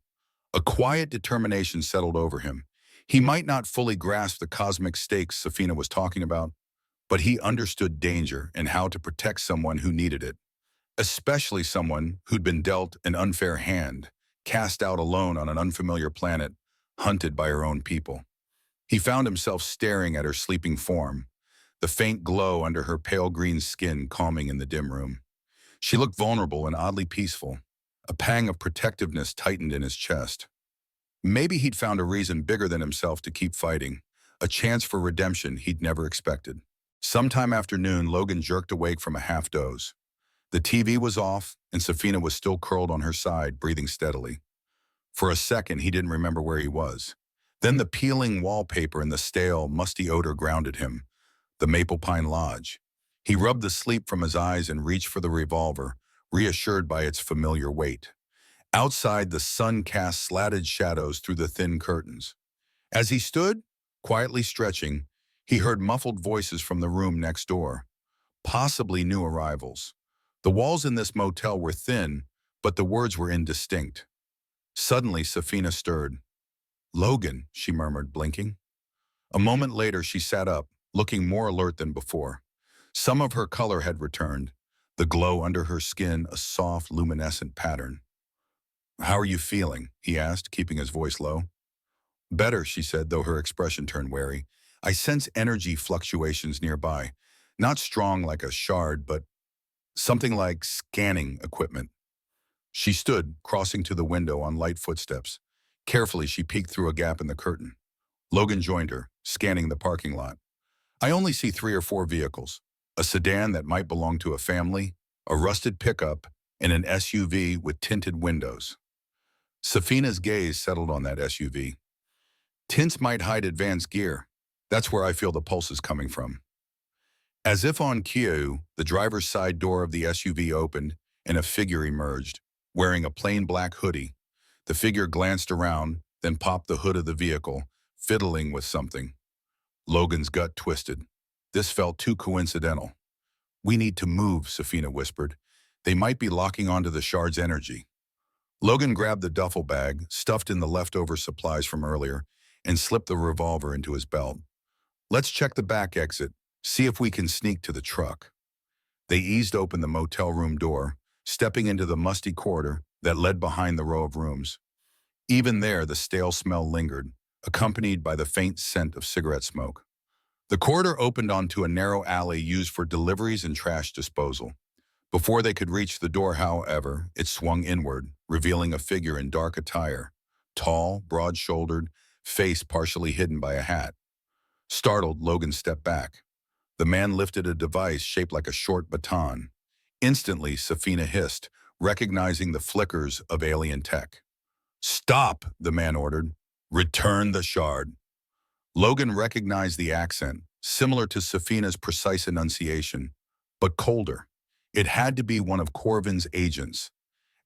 S1: A quiet determination settled over him. He might not fully grasp the cosmic stakes Safina was talking about, but he understood danger and how to protect someone who needed it, especially someone who'd been dealt an unfair hand, cast out alone on an unfamiliar planet, hunted by her own people. He found himself staring at her sleeping form, the faint glow under her pale green skin calming in the dim room. She looked vulnerable and oddly peaceful. A pang of protectiveness tightened in his chest. Maybe he'd found a reason bigger than himself to keep fighting, a chance for redemption he'd never expected. Sometime after noon, Logan jerked awake from a half-doze. The TV was off, and Safina was still curled on her side, breathing steadily. For a second, he didn't remember where he was. Then the peeling wallpaper and the stale, musty odor grounded him. The Maple Pine Lodge. He rubbed the sleep from his eyes and reached for the revolver, reassured by its familiar weight. Outside, the sun cast slatted shadows through the thin curtains. As he stood, quietly stretching, he heard muffled voices from the room next door, possibly new arrivals. The walls in this motel were thin, but the words were indistinct. Suddenly, Safina stirred. "Logan," she murmured, blinking. A moment later, she sat up, looking more alert than before. Some of her color had returned, the glow under her skin a soft, luminescent pattern. "How are you feeling?" he asked, keeping his voice low. "Better," she said, though her expression turned wary. "I sense energy fluctuations nearby. Not strong like a shard, but something like scanning equipment." She stood, crossing to the window on light footsteps. Carefully, she peeked through a gap in the curtain. Logan joined her, scanning the parking lot. "I only see 3 or 4 vehicles. A sedan that might belong to a family, a rusted pickup, and an SUV with tinted windows." Safina's gaze settled on that SUV. "Tints might hide advanced gear. That's where I feel the pulse is coming from." As if on cue, the driver's side door of the SUV opened and a figure emerged, wearing a plain black hoodie. The figure glanced around, then popped the hood of the vehicle, fiddling with something. Logan's gut twisted. This felt too coincidental. "We need to move," Safina whispered. "They might be locking onto the shard's energy." Logan grabbed the duffel bag, stuffed in the leftover supplies from earlier, and slipped the revolver into his belt. "Let's check the back exit, see if we can sneak to the truck." They eased open the motel room door, stepping into the musty corridor that led behind the row of rooms. Even there, the stale smell lingered, accompanied by the faint scent of cigarette smoke. The corridor opened onto a narrow alley used for deliveries and trash disposal. Before they could reach the door, however, it swung inward, revealing a figure in dark attire, tall, broad-shouldered, face partially hidden by a hat. Startled, Logan stepped back. The man lifted a device shaped like a short baton. Instantly, Safina hissed, recognizing the flickers of alien tech. "Stop," the man ordered. "Return the shard." Logan recognized the accent, similar to Safina's precise enunciation, but colder. It had to be one of Corvin's agents.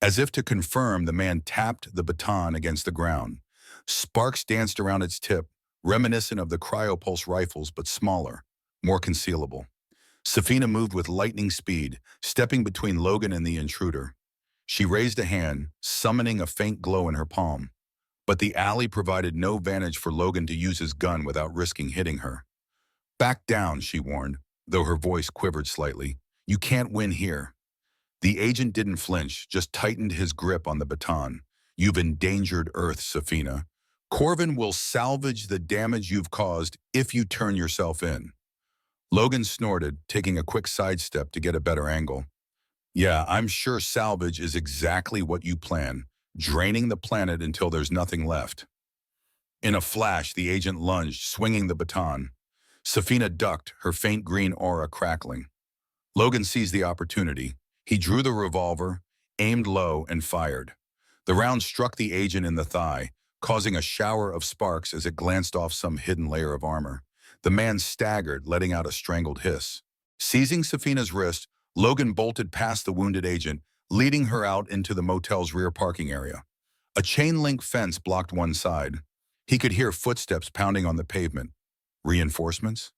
S1: As if to confirm, the man tapped the baton against the ground. Sparks danced around its tip, reminiscent of the cryopulse rifles but smaller, more concealable. Safina moved with lightning speed, stepping between Logan and the intruder. She raised a hand, summoning a faint glow in her palm. But the alley provided no vantage for Logan to use his gun without risking hitting her. "Back down," she warned, though her voice quivered slightly. "You can't win here." The agent didn't flinch, just tightened his grip on the baton. "You've endangered Earth, Safina. Corvin will salvage the damage you've caused if you turn yourself in." Logan snorted, taking a quick sidestep to get a better angle. "Yeah, I'm sure salvage is exactly what you plan, draining the planet until there's nothing left." In a flash, the agent lunged, swinging the baton. Safina ducked, her faint green aura crackling. Logan seized the opportunity. He drew the revolver, aimed low, and fired. The round struck the agent in the thigh, causing a shower of sparks as it glanced off some hidden layer of armor. The man staggered, letting out a strangled hiss. Seizing Safina's wrist, Logan bolted past the wounded agent, leading her out into the motel's rear parking area. A chain-link fence blocked one side. He could hear footsteps pounding on the pavement. Reinforcements?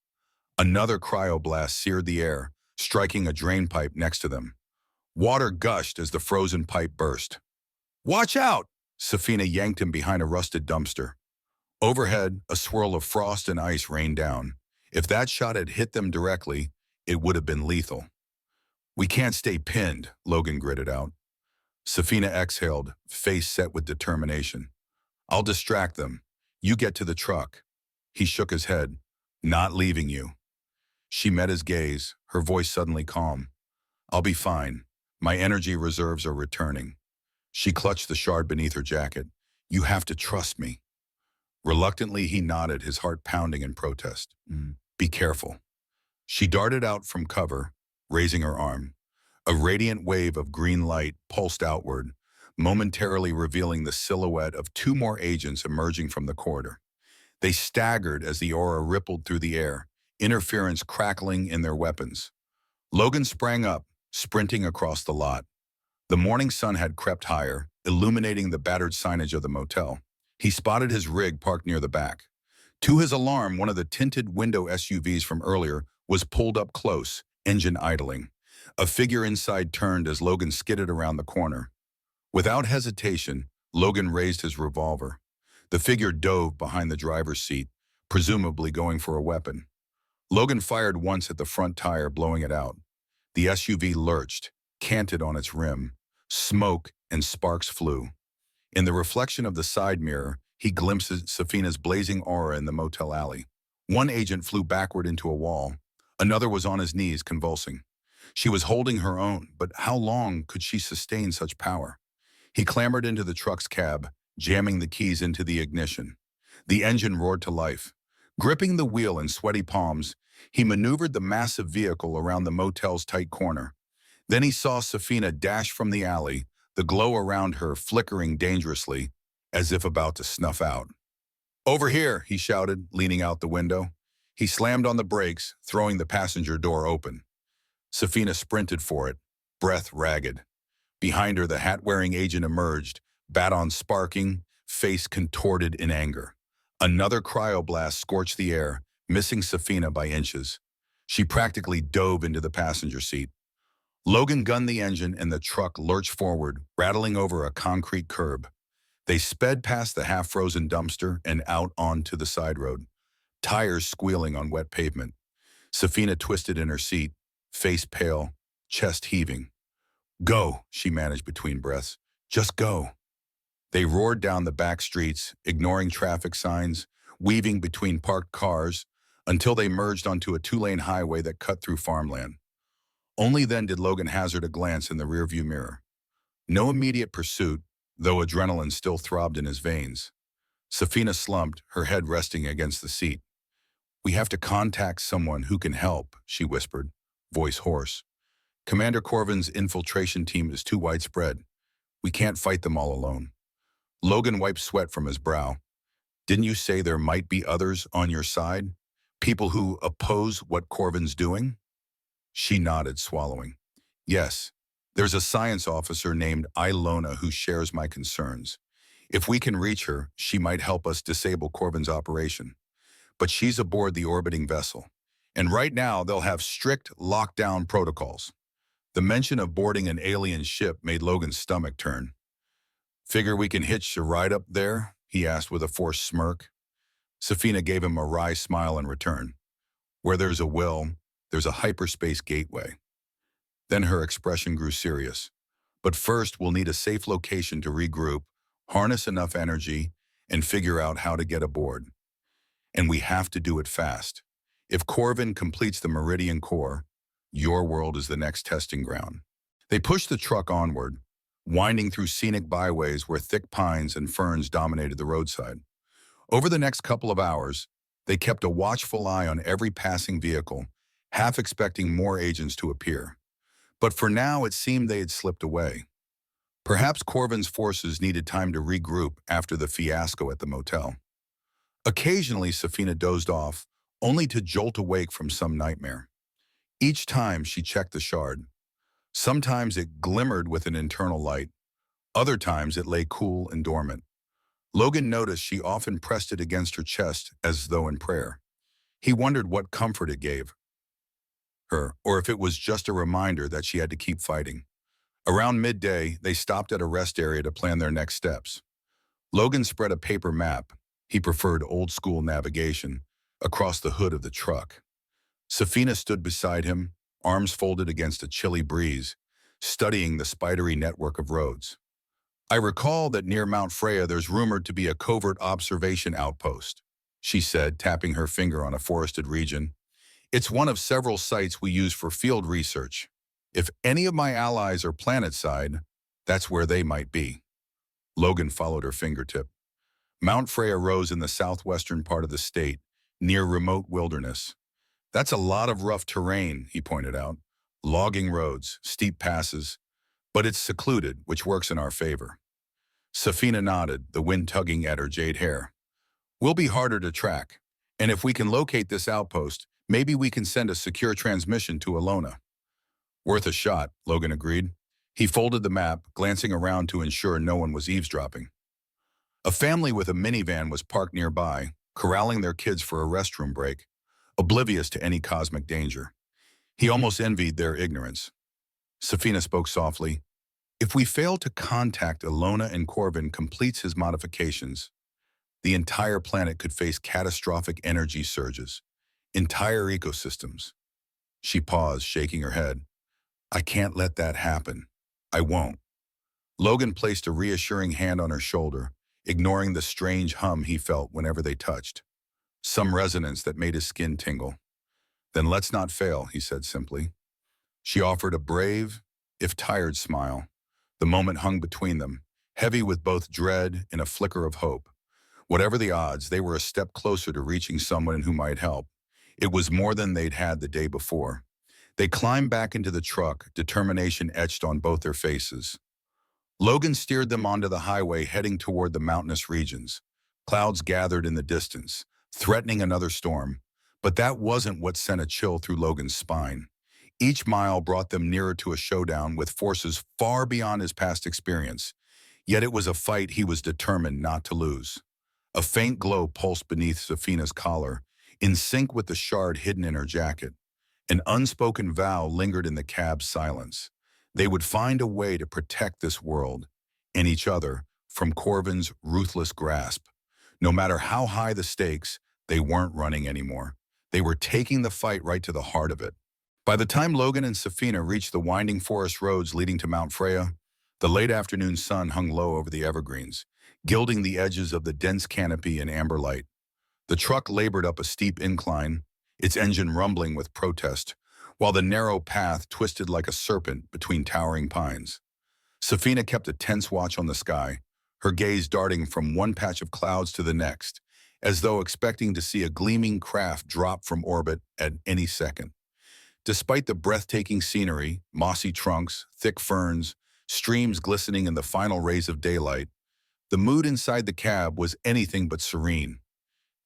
S1: Another cryoblast seared the air, striking a drain pipe next to them. Water gushed as the frozen pipe burst. "Watch out!" Safina yanked him behind a rusted dumpster. Overhead, a swirl of frost and ice rained down. If that shot had hit them directly, it would have been lethal. "We can't stay pinned," Logan gritted out. Safina exhaled, face set with determination. "I'll distract them. You get to the truck." He shook his head. "Not leaving you." She met his gaze, her voice suddenly calm. "I'll be fine. My energy reserves are returning." She clutched the shard beneath her jacket. "You have to trust me." Reluctantly, he nodded, his heart pounding in protest. "Be careful." She darted out from cover, raising her arm. A radiant wave of green light pulsed outward, momentarily revealing the silhouette of two more agents emerging from the corridor. They staggered as the aura rippled through the air, interference crackling in their weapons. Logan sprang up, sprinting across the lot. The morning sun had crept higher, illuminating the battered signage of the motel. He spotted his rig parked near the back. To his alarm, one of the tinted window SUVs from earlier was pulled up close, engine idling. A figure inside turned as Logan skidded around the corner. Without hesitation, Logan raised his revolver. The figure dove behind the driver's seat, presumably going for a weapon. Logan fired once at the front tire, blowing it out. The SUV lurched, canted on its rim. Smoke and sparks flew. In the reflection of the side mirror, he glimpsed Safina's blazing aura in the motel alley. One agent flew backward into a wall. Another was on his knees, convulsing. She was holding her own, but how long could she sustain such power? He clambered into the truck's cab, jamming the keys into the ignition. The engine roared to life. Gripping the wheel in sweaty palms, he maneuvered the massive vehicle around the motel's tight corner. Then he saw Safina dash from the alley, the glow around her flickering dangerously, as if about to snuff out. "Over here," he shouted, leaning out the window. He slammed on the brakes, throwing the passenger door open. Safina sprinted for it, breath ragged. Behind her, the hat-wearing agent emerged, baton sparking, face contorted in anger. Another cryoblast scorched the air, missing Safina by inches. She practically dove into the passenger seat. Logan gunned the engine and the truck lurched forward, rattling over a concrete curb. They sped past the half-frozen dumpster and out onto the side road, tires squealing on wet pavement. Safina twisted in her seat, face pale, chest heaving. "Go," she managed between breaths. "Just go." They roared down the back streets, ignoring traffic signs, weaving between parked cars, until they merged onto a two-lane highway that cut through farmland. Only then did Logan hazard a glance in the rearview mirror. No immediate pursuit, though adrenaline still throbbed in his veins. Safina slumped, her head resting against the seat. "We have to contact someone who can help," she whispered, voice hoarse. "Commander Corvin's infiltration team is too widespread. We can't fight them all alone." Logan wiped sweat from his brow. "Didn't you say there might be others on your side? People who oppose what Corvin's doing?" She nodded, swallowing. "Yes, there's a science officer named Ilona who shares my concerns. If we can reach her, she might help us disable Corvin's operation. But she's aboard the orbiting vessel. And right now, they'll have strict lockdown protocols." The mention of boarding an alien ship made Logan's stomach turn. "Figure we can hitch a ride up there?" he asked with a forced smirk. Safina gave him a wry smile in return. "Where there's a will, there's a hyperspace gateway." Then her expression grew serious. "But first, we'll need a safe location to regroup, harness enough energy, and figure out how to get aboard. And we have to do it fast. If Corvin completes the Meridian Core, your world is the next testing ground." They pushed the truck onward, winding through scenic byways where thick pines and ferns dominated the roadside. Over the next couple of hours, they kept a watchful eye on every passing vehicle, half expecting more agents to appear. But for now, it seemed they had slipped away. Perhaps Corvin's forces needed time to regroup after the fiasco at the motel. Occasionally, Safina dozed off, only to jolt awake from some nightmare. Each time, she checked the shard. Sometimes it glimmered with an internal light. Other times it lay cool and dormant. Logan noticed she often pressed it against her chest as though in prayer. He wondered what comfort it gave her, or if it was just a reminder that she had to keep fighting. Around midday, they stopped at a rest area to plan their next steps. Logan spread a paper map, he preferred old-school navigation, across the hood of the truck. Safina stood beside him, arms folded against a chilly breeze, studying the spidery network of roads. I recall that near Mount Freya there's rumored to be a covert observation outpost, she said, tapping her finger on a forested region. It's one of several sites we use for field research. If any of my allies are planetside, that's where they might be. Logan followed her fingertip. Mount Freya rose in the southwestern part of the state, near remote wilderness. That's a lot of rough terrain, he pointed out. Logging roads, steep passes, but it's secluded, which works in our favor. Safina nodded, the wind tugging at her jade hair. We'll be harder to track, and if we can locate this outpost, maybe we can send a secure transmission to Alona. Worth a shot, Logan agreed. He folded the map, glancing around to ensure no one was eavesdropping. A family with a minivan was parked nearby, corralling their kids for a restroom break, oblivious to any cosmic danger. He almost envied their ignorance. Safina spoke softly. If we fail to contact Alona and Corvin completes his modifications, the entire planet could face catastrophic energy surges, entire ecosystems. She paused, shaking her head. I can't let that happen. I won't. Logan placed a reassuring hand on her shoulder, ignoring the strange hum he felt whenever they touched. Some resonance that made his skin tingle. Then let's not fail, he said simply. She offered a brave, if tired smile. The moment hung between them, heavy with both dread and a flicker of hope. Whatever the odds, they were a step closer to reaching someone who might help. It was more than they'd had the day before. They climbed back into the truck, determination etched on both their faces. Logan steered them onto the highway heading toward the mountainous regions. Clouds gathered in the distance, threatening another storm. But that wasn't what sent a chill through Logan's spine. Each mile brought them nearer to a showdown with forces far beyond his past experience. Yet it was a fight he was determined not to lose. A faint glow pulsed beneath Safina's collar, in sync with the shard hidden in her jacket. An unspoken vow lingered in the cab's silence. They would find a way to protect this world, and each other, from Corvin's ruthless grasp. No matter how high the stakes, they weren't running anymore. They were taking the fight right to the heart of it. By the time Logan and Safina reached the winding forest roads leading to Mount Freya, the late afternoon sun hung low over the evergreens, gilding the edges of the dense canopy in amber light. The truck labored up a steep incline, its engine rumbling with protest, while the narrow path twisted like a serpent between towering pines. Safina kept a tense watch on the sky, her gaze darting from one patch of clouds to the next, as though expecting to see a gleaming craft drop from orbit at any second. Despite the breathtaking scenery, mossy trunks, thick ferns, streams glistening in the final rays of daylight, the mood inside the cab was anything but serene.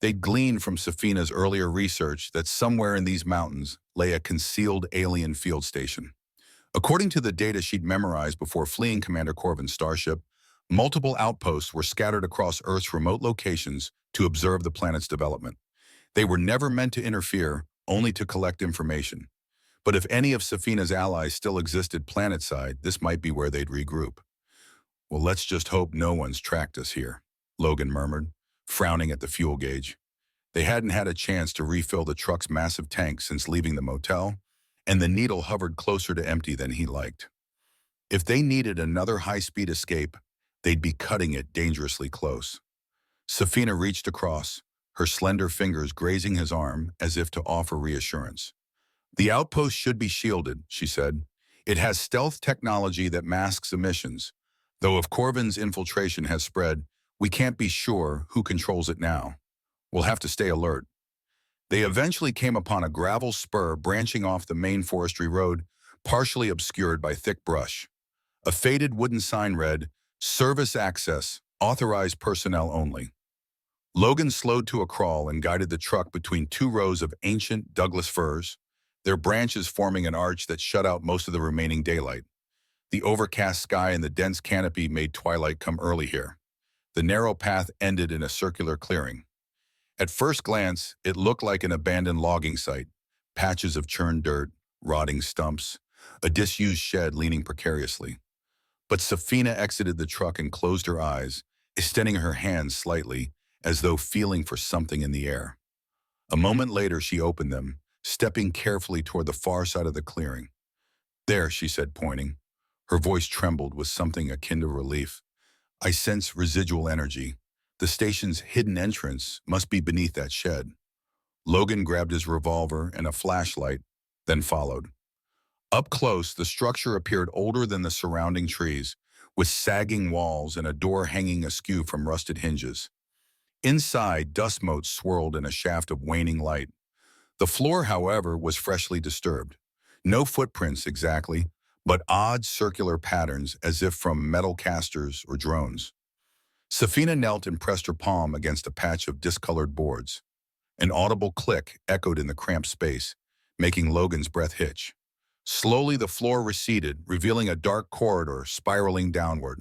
S1: They'd gleaned from Safina's earlier research that somewhere in these mountains lay a concealed alien field station. According to the data she'd memorized before fleeing Commander Corvin's starship, multiple outposts were scattered across Earth's remote locations to observe the planet's development. They were never meant to interfere, only to collect information. But if any of Safina's allies still existed planetside, this might be where they'd regroup. Well, let's just hope no one's tracked us here, Logan murmured, frowning at the fuel gauge. They hadn't had a chance to refill the truck's massive tank since leaving the motel, and the needle hovered closer to empty than he liked. If they needed another high-speed escape, they'd be cutting it dangerously close. Safina reached across, her slender fingers grazing his arm as if to offer reassurance. The outpost should be shielded, she said. It has stealth technology that masks emissions. Though if Corvin's infiltration has spread, we can't be sure who controls it now. We'll have to stay alert. They eventually came upon a gravel spur branching off the main forestry road, partially obscured by thick brush. A faded wooden sign read, "Service access, authorized personnel only." Logan slowed to a crawl and guided the truck between two rows of ancient Douglas firs. their branches forming an arch that shut out most of the remaining daylight. The overcast sky and the dense canopy made twilight come early here. The narrow path ended in a circular clearing. At first glance, it looked like an abandoned logging site. Patches of churned dirt, rotting stumps, a disused shed leaning precariously. But Safina exited the truck and closed her eyes, extending her hands slightly, as though feeling for something in the air. A moment later, she opened them, stepping carefully toward the far side of the clearing. "There," she said, pointing. Her voice trembled with something akin to relief. "I sense residual energy. The station's hidden entrance must be beneath that shed." Logan grabbed his revolver and a flashlight, then followed. Up close, the structure appeared older than the surrounding trees, with sagging walls and a door hanging askew from rusted hinges. Inside, dust motes swirled in a shaft of waning light. The floor, however, was freshly disturbed. No footprints exactly, but odd circular patterns as if from metal casters or drones. Safina knelt and pressed her palm against a patch of discolored boards. An audible click echoed in the cramped space, making Logan's breath hitch. Slowly the floor receded, revealing a dark corridor spiraling downward.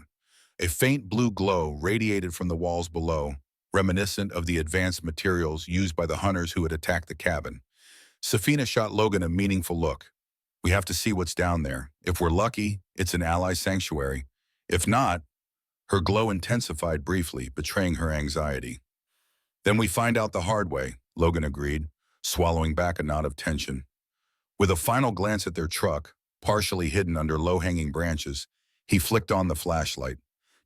S1: A faint blue glow radiated from the walls below, reminiscent of the advanced materials used by the hunters who had attacked the cabin. Safina shot Logan a meaningful look. "We have to see what's down there. If we're lucky, it's an ally sanctuary. If not..." Her glow intensified briefly, betraying her anxiety. "Then we find out the hard way," Logan agreed, swallowing back a knot of tension. With a final glance at their truck, partially hidden under low-hanging branches, he flicked on the flashlight.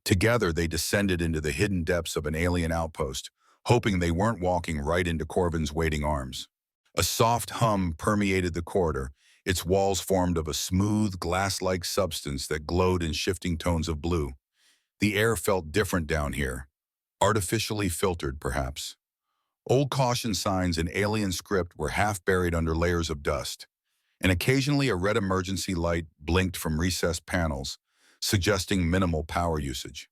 S1: Together, they descended into the hidden depths of an alien outpost, hoping they weren't walking right into Corvin's waiting arms. A soft hum permeated the corridor, its walls formed of a smooth, glass-like substance that glowed in shifting tones of blue. The air felt different down here, artificially filtered, perhaps. Old caution signs and alien script were half buried under layers of dust, and occasionally a red emergency light blinked from recessed panels, suggesting minimal power usage.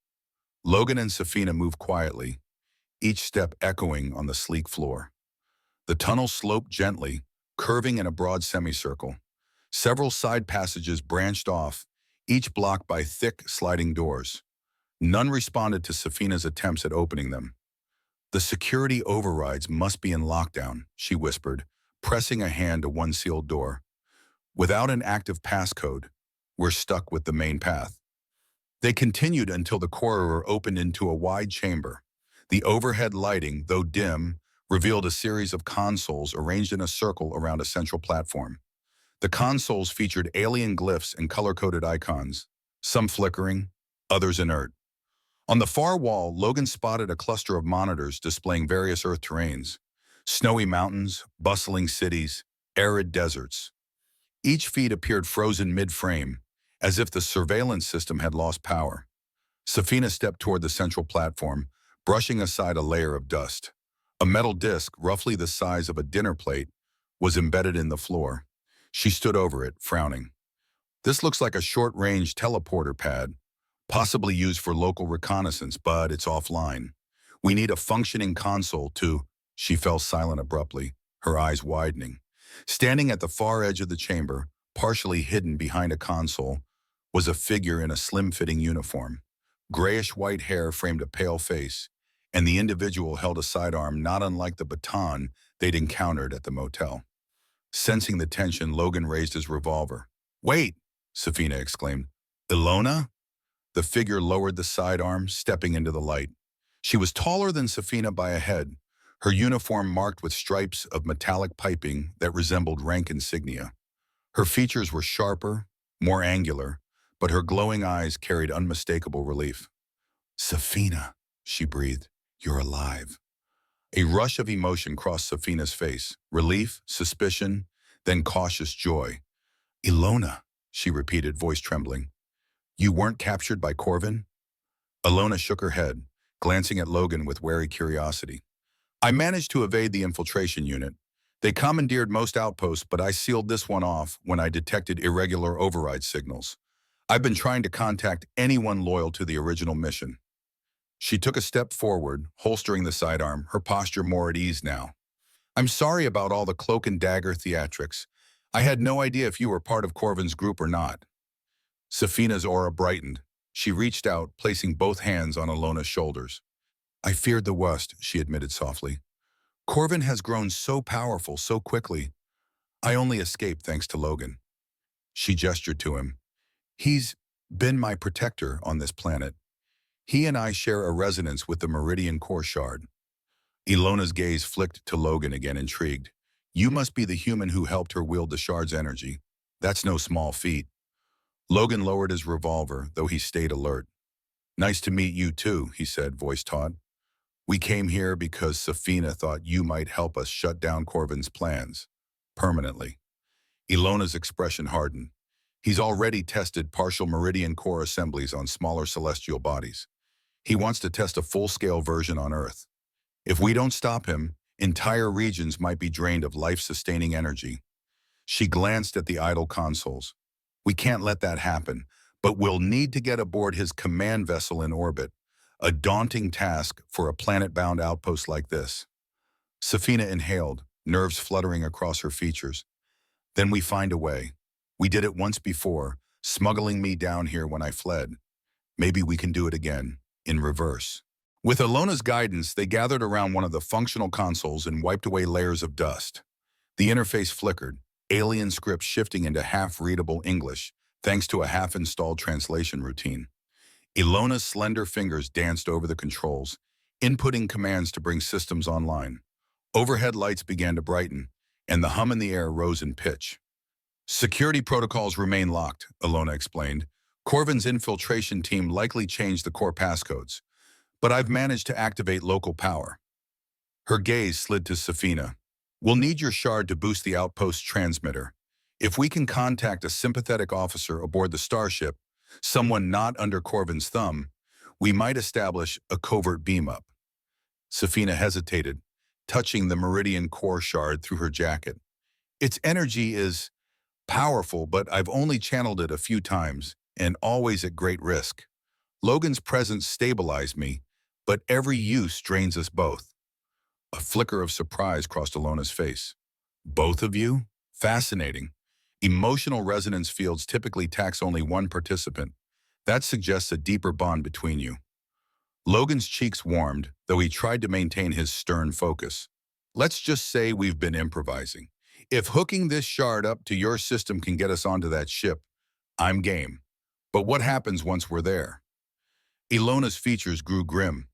S1: Logan and Safina moved quietly, each step echoing on the sleek floor. The tunnel sloped gently, curving in a broad semicircle. Several side passages branched off, each blocked by thick, sliding doors. None responded to Safina's attempts at opening them. "The security overrides must be in lockdown," she whispered, pressing a hand to one sealed door. "Without an active passcode, we're stuck with the main path." They continued until the corridor opened into a wide chamber. The overhead lighting, though dim, revealed a series of consoles arranged in a circle around a central platform. The consoles featured alien glyphs and color-coded icons, some flickering, others inert. On the far wall, Logan spotted a cluster of monitors displaying various Earth terrains: snowy mountains, bustling cities, arid deserts. Each feed appeared frozen mid-frame, as if the surveillance system had lost power. Safina stepped toward the central platform, brushing aside a layer of dust. A metal disc, roughly the size of a dinner plate, was embedded in the floor. She stood over it, frowning. "This looks like a short-range teleporter pad, possibly used for local reconnaissance, but it's offline. We need a functioning console to..." She fell silent abruptly, her eyes widening. Standing at the far edge of the chamber, partially hidden behind a console, was a figure in a slim-fitting uniform. Grayish-white hair framed a pale face, and the individual held a sidearm not unlike the baton they'd encountered at the motel. Sensing the tension, Logan raised his revolver. "Wait!" Safina exclaimed. "Ilona?" The figure lowered the sidearm, stepping into the light. She was taller than Safina by a head, her uniform marked with stripes of metallic piping that resembled rank insignia. Her features were sharper, more angular, but her glowing eyes carried unmistakable relief. "Safina," she breathed, "you're alive." A rush of emotion crossed Safina's face, relief, suspicion, then cautious joy. "Ilona," she repeated, voice trembling. "You weren't captured by Corvin?" Ilona shook her head, glancing at Logan with wary curiosity. "I managed to evade the infiltration unit. They commandeered most outposts, but I sealed this one off when I detected irregular override signals. I've been trying to contact anyone loyal to the original mission." She took a step forward, holstering the sidearm, her posture more at ease now. "I'm sorry about all the cloak and dagger theatrics. I had no idea if you were part of Corvin's group or not. Safina's aura brightened. She reached out, placing both hands on Alona's shoulders. I feared the worst, she admitted softly. Corvin has grown so powerful so quickly. I only escaped thanks to Logan. She gestured to him. He's been my protector on this planet. He and I share a resonance with the Meridian Core Shard. Ilona's gaze flicked to Logan again, intrigued. You must be the human who helped her wield the shard's energy. That's no small feat. Logan lowered his revolver, though he stayed alert. Nice to meet you too, he said, voice taut. We came here because Safina thought you might help us shut down Corvin's plans. Permanently. Ilona's expression hardened. He's already tested partial Meridian Core assemblies on smaller celestial bodies. He wants to test a full-scale version on Earth. If we don't stop him, entire regions might be drained of life-sustaining energy. She glanced at the idle consoles. We can't let that happen, but we'll need to get aboard his command vessel in orbit, a daunting task for a planet-bound outpost like this. Safina inhaled, nerves fluttering across her features. Then we find a way. We did it once before, smuggling me down here when I fled. Maybe we can do it again, in reverse. With Alona's guidance, they gathered around one of the functional consoles and wiped away layers of dust. The interface flickered, alien script shifting into half-readable English, thanks to a half-installed translation routine. Ilona's slender fingers danced over the controls, inputting commands to bring systems online. Overhead lights began to brighten, and the hum in the air rose in pitch. Security protocols remain locked, Ilona explained. Corvin's infiltration team likely changed the core passcodes, but I've managed to activate local power. Her gaze slid to Safina. We'll need your shard to boost the outpost transmitter. If we can contact a sympathetic officer aboard the starship, someone not under Corvin's thumb, we might establish a covert beam-up. Safina hesitated, touching the Meridian Core Shard through her jacket. Its energy is powerful, but I've only channeled it a few times, and always at great risk. Logan's presence stabilized me, but every use drains us both. A flicker of surprise crossed Alona's face. Both of you? Fascinating. Emotional resonance fields typically tax only one participant. That suggests a deeper bond between you. Logan's cheeks warmed, though he tried to maintain his stern focus. Let's just say we've been improvising. If hooking this shard up to your system can get us onto that ship, I'm game. But what happens once we're there? Ilona's features grew grim.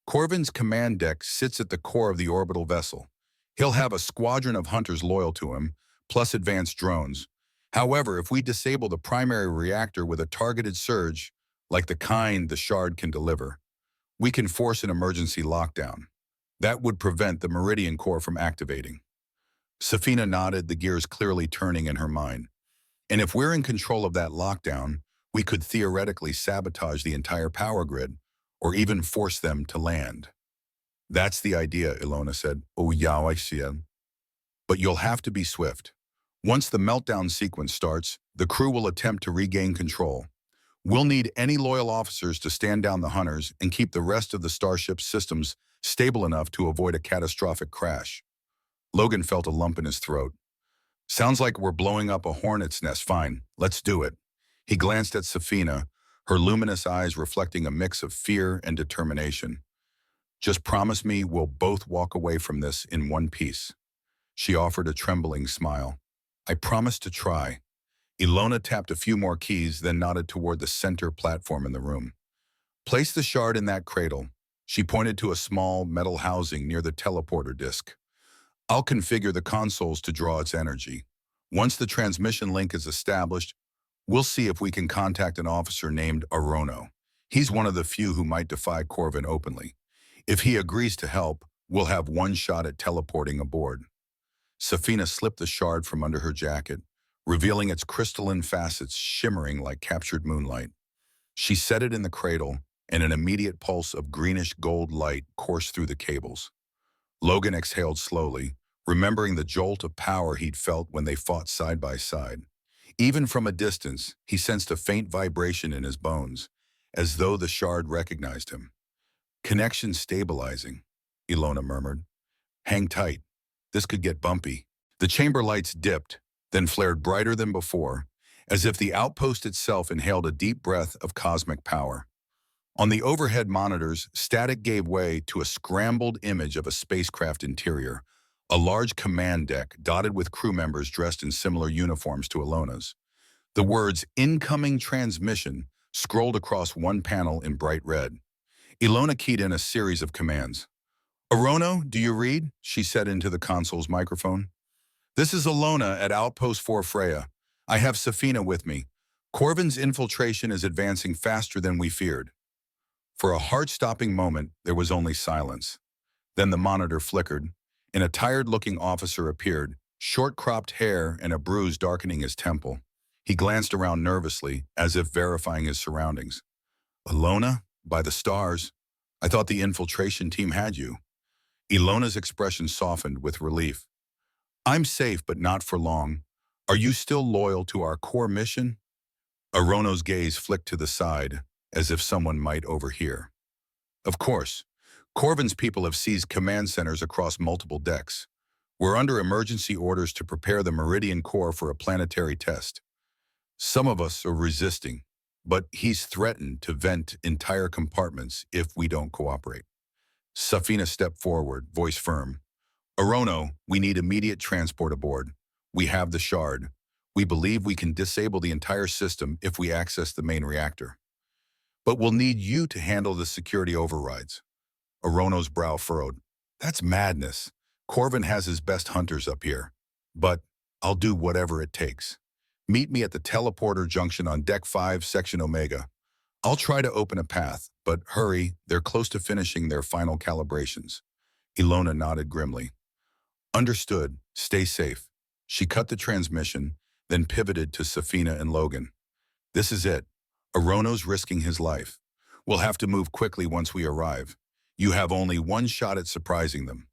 S1: Corvin's command deck sits at the core of the orbital vessel. He'll have a squadron of hunters loyal to him, plus advanced drones. However, if we disable the primary reactor with a targeted surge, like the kind the shard can deliver, we can force an emergency lockdown. That would prevent the Meridian Core from activating. Safina nodded, the gears clearly turning in her mind. And if we're in control of that lockdown, we could theoretically sabotage the entire power grid, or even force them to land. That's the idea, Ilona said. Oh, yeah, I see it. But you'll have to be swift. Once the meltdown sequence starts, the crew will attempt to regain control. We'll need any loyal officers to stand down the hunters and keep the rest of the starship's systems stable enough to avoid a catastrophic crash. Logan felt a lump in his throat. Sounds like we're blowing up a hornet's nest. Fine, let's do it. He glanced at Safina, her luminous eyes reflecting a mix of fear and determination. Just promise me we'll both walk away from this in one piece. She offered a trembling smile. I promise to try. Ilona tapped a few more keys, then nodded toward the center platform in the room. Place the shard in that cradle. She pointed to a small metal housing near the teleporter disk. I'll configure the consoles to draw its energy. Once the transmission link is established, we'll see if we can contact an officer named Arono. He's one of the few who might defy Corvin openly. If he agrees to help, we'll have one shot at teleporting aboard. Safina slipped the shard from under her jacket, revealing its crystalline facets shimmering like captured moonlight. She set it in the cradle, and an immediate pulse of greenish gold light coursed through the cables. Logan exhaled slowly, remembering the jolt of power he'd felt when they fought side by side. Even from a distance, he sensed a faint vibration in his bones, as though the shard recognized him. Connection stabilizing, Ilona murmured. Hang tight. This could get bumpy. The chamber lights dipped, then flared brighter than before, as if the outpost itself inhaled a deep breath of cosmic power. On the overhead monitors, static gave way to a scrambled image of a spacecraft interior, a large command deck dotted with crew members dressed in similar uniforms to Ilona's. The words "incoming transmission" scrolled across one panel in bright red. Ilona keyed in a series of commands. "Arono, do you read?" she said into the console's microphone. "This is Ilona at Outpost 4 Freya. I have Safina with me. Corvin's infiltration is advancing faster than we feared." For a heart-stopping moment, there was only silence. Then the monitor flickered, and a tired-looking officer appeared, short-cropped hair and a bruise darkening his temple. He glanced around nervously, as if verifying his surroundings. "Ilona, by the stars, I thought the infiltration team had you." Ilona's expression softened with relief. "I'm safe, but not for long. Are you still loyal to our core mission?" Arono's gaze flicked to the side, as if someone might overhear. "Of course. Corvin's people have seized command centers across multiple decks. We're under emergency orders to prepare the Meridian core for a planetary test. Some of us are resisting, but he's threatened to vent entire compartments if we don't cooperate." Safina stepped forward, voice firm. "Arono, we need immediate transport aboard. We have the shard. We believe we can disable the entire system if we access the main reactor. But we'll need you to handle the security overrides." Arono's brow furrowed. "That's madness. Corvin has his best hunters up here. But I'll do whatever it takes. Meet me at the teleporter junction on Deck 5, Section Omega. I'll try to open a path, but hurry, they're close to finishing their final calibrations." Ilona nodded grimly. "Understood. Stay safe." She cut the transmission, then pivoted to Safina and Logan. "This is it. Arono's risking his life. We'll have to move quickly once we arrive. You have only one shot at surprising them."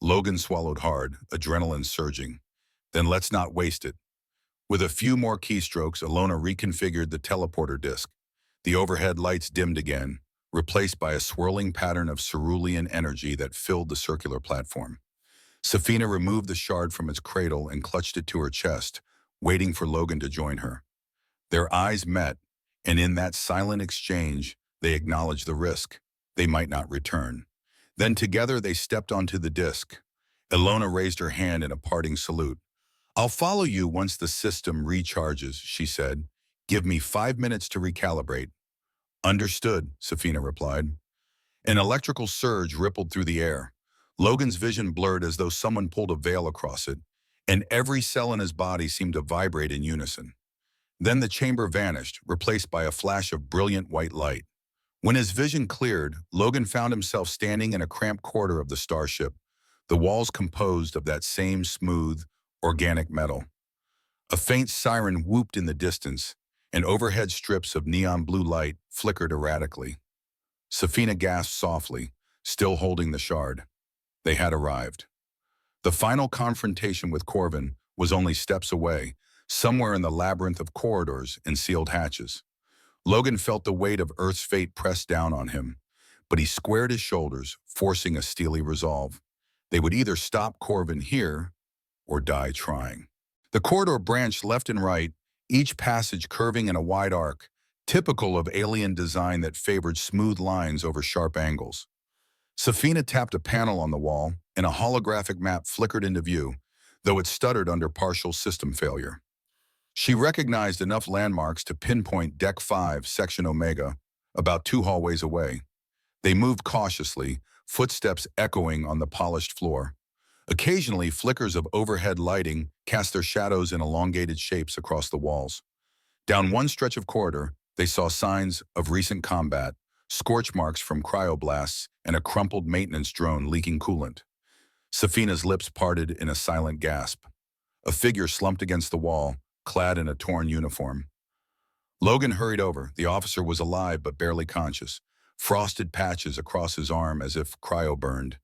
S1: Logan swallowed hard, adrenaline surging. "Then let's not waste it." With a few more keystrokes, Ilona reconfigured the teleporter disk. The overhead lights dimmed again, replaced by a swirling pattern of cerulean energy that filled the circular platform. Safina removed the shard from its cradle and clutched it to her chest, waiting for Logan to join her. Their eyes met, and in that silent exchange, they acknowledged the risk. They might not return. Then together they stepped onto the disk. Ilona raised her hand in a parting salute. "I'll follow you once the system recharges," she said. "Give me 5 minutes to recalibrate." "Understood," Safina replied. An electrical surge rippled through the air. Logan's vision blurred as though someone pulled a veil across it, and every cell in his body seemed to vibrate in unison. Then the chamber vanished, replaced by a flash of brilliant white light. When his vision cleared, Logan found himself standing in a cramped corridor of the starship, the walls composed of that same smooth, organic metal. A faint siren whooped in the distance, and overhead strips of neon blue light flickered erratically. Safina gasped softly, still holding the shard. They had arrived. The final confrontation with Corvin was only steps away, somewhere in the labyrinth of corridors and sealed hatches. Logan felt the weight of Earth's fate press down on him, but he squared his shoulders, forcing a steely resolve. They would either stop Corvin here or die trying. The corridor branched left and right, each passage curving in a wide arc, typical of alien design that favored smooth lines over sharp angles. Safina tapped a panel on the wall, and a holographic map flickered into view, though it stuttered under partial system failure. She recognized enough landmarks to pinpoint Deck 5, Section Omega, about 2 hallways away. They moved cautiously, footsteps echoing on the polished floor. Occasionally, flickers of overhead lighting cast their shadows in elongated shapes across the walls. Down one stretch of corridor, they saw signs of recent combat, scorch marks from cryoblasts, and a crumpled maintenance drone leaking coolant. Safina's lips parted in a silent gasp. A figure slumped against the wall, clad in a torn uniform. Logan hurried over. The officer was alive but barely conscious, frosted patches across his arm as if cryo-burned.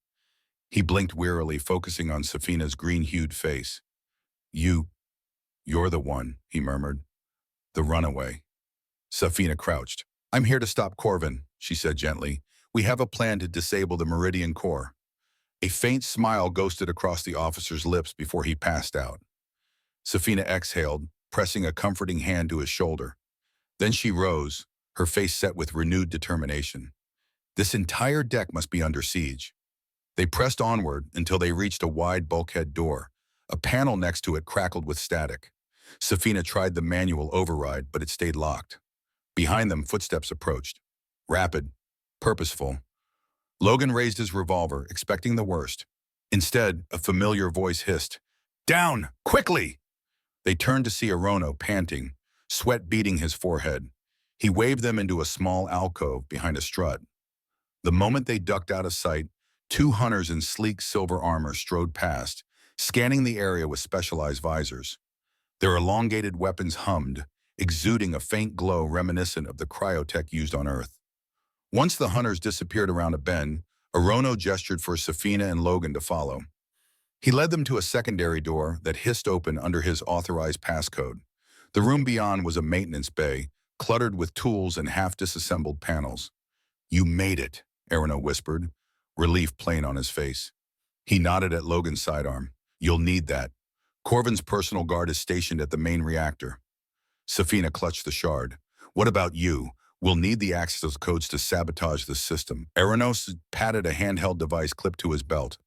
S1: He blinked wearily, focusing on Safina's green-hued face. You're the one," he murmured. "The runaway." Safina crouched. "I'm here to stop Corvin," she said gently. "We have a plan to disable the Meridian core." A faint smile ghosted across the officer's lips before he passed out. Safina exhaled, pressing a comforting hand to his shoulder. Then she rose, her face set with renewed determination. This entire deck must be under siege. They pressed onward until they reached a wide bulkhead door. A panel next to it crackled with static. Safina tried the manual override, but it stayed locked. Behind them, footsteps approached. Rapid, purposeful. Logan raised his revolver, expecting the worst. Instead, a familiar voice hissed, "Down, quickly!" They turned to see Arono panting, sweat beading his forehead. He waved them into a small alcove behind a strut. The moment they ducked out of sight, two hunters in sleek silver armor strode past, scanning the area with specialized visors. Their elongated weapons hummed, exuding a faint glow reminiscent of the cryotech used on Earth. Once the hunters disappeared around a bend, Arono gestured for Safina and Logan to follow. He led them to a secondary door that hissed open under his authorized passcode. The room beyond was a maintenance bay, cluttered with tools and half-disassembled panels. "You made it," Arono whispered, relief plain on his face. He nodded at Logan's sidearm. "You'll need that. Corvin's personal guard is stationed at the main reactor." Safina clutched the shard. "What about you? We'll need the access codes to sabotage the system." Aronos patted a handheld device clipped to his belt.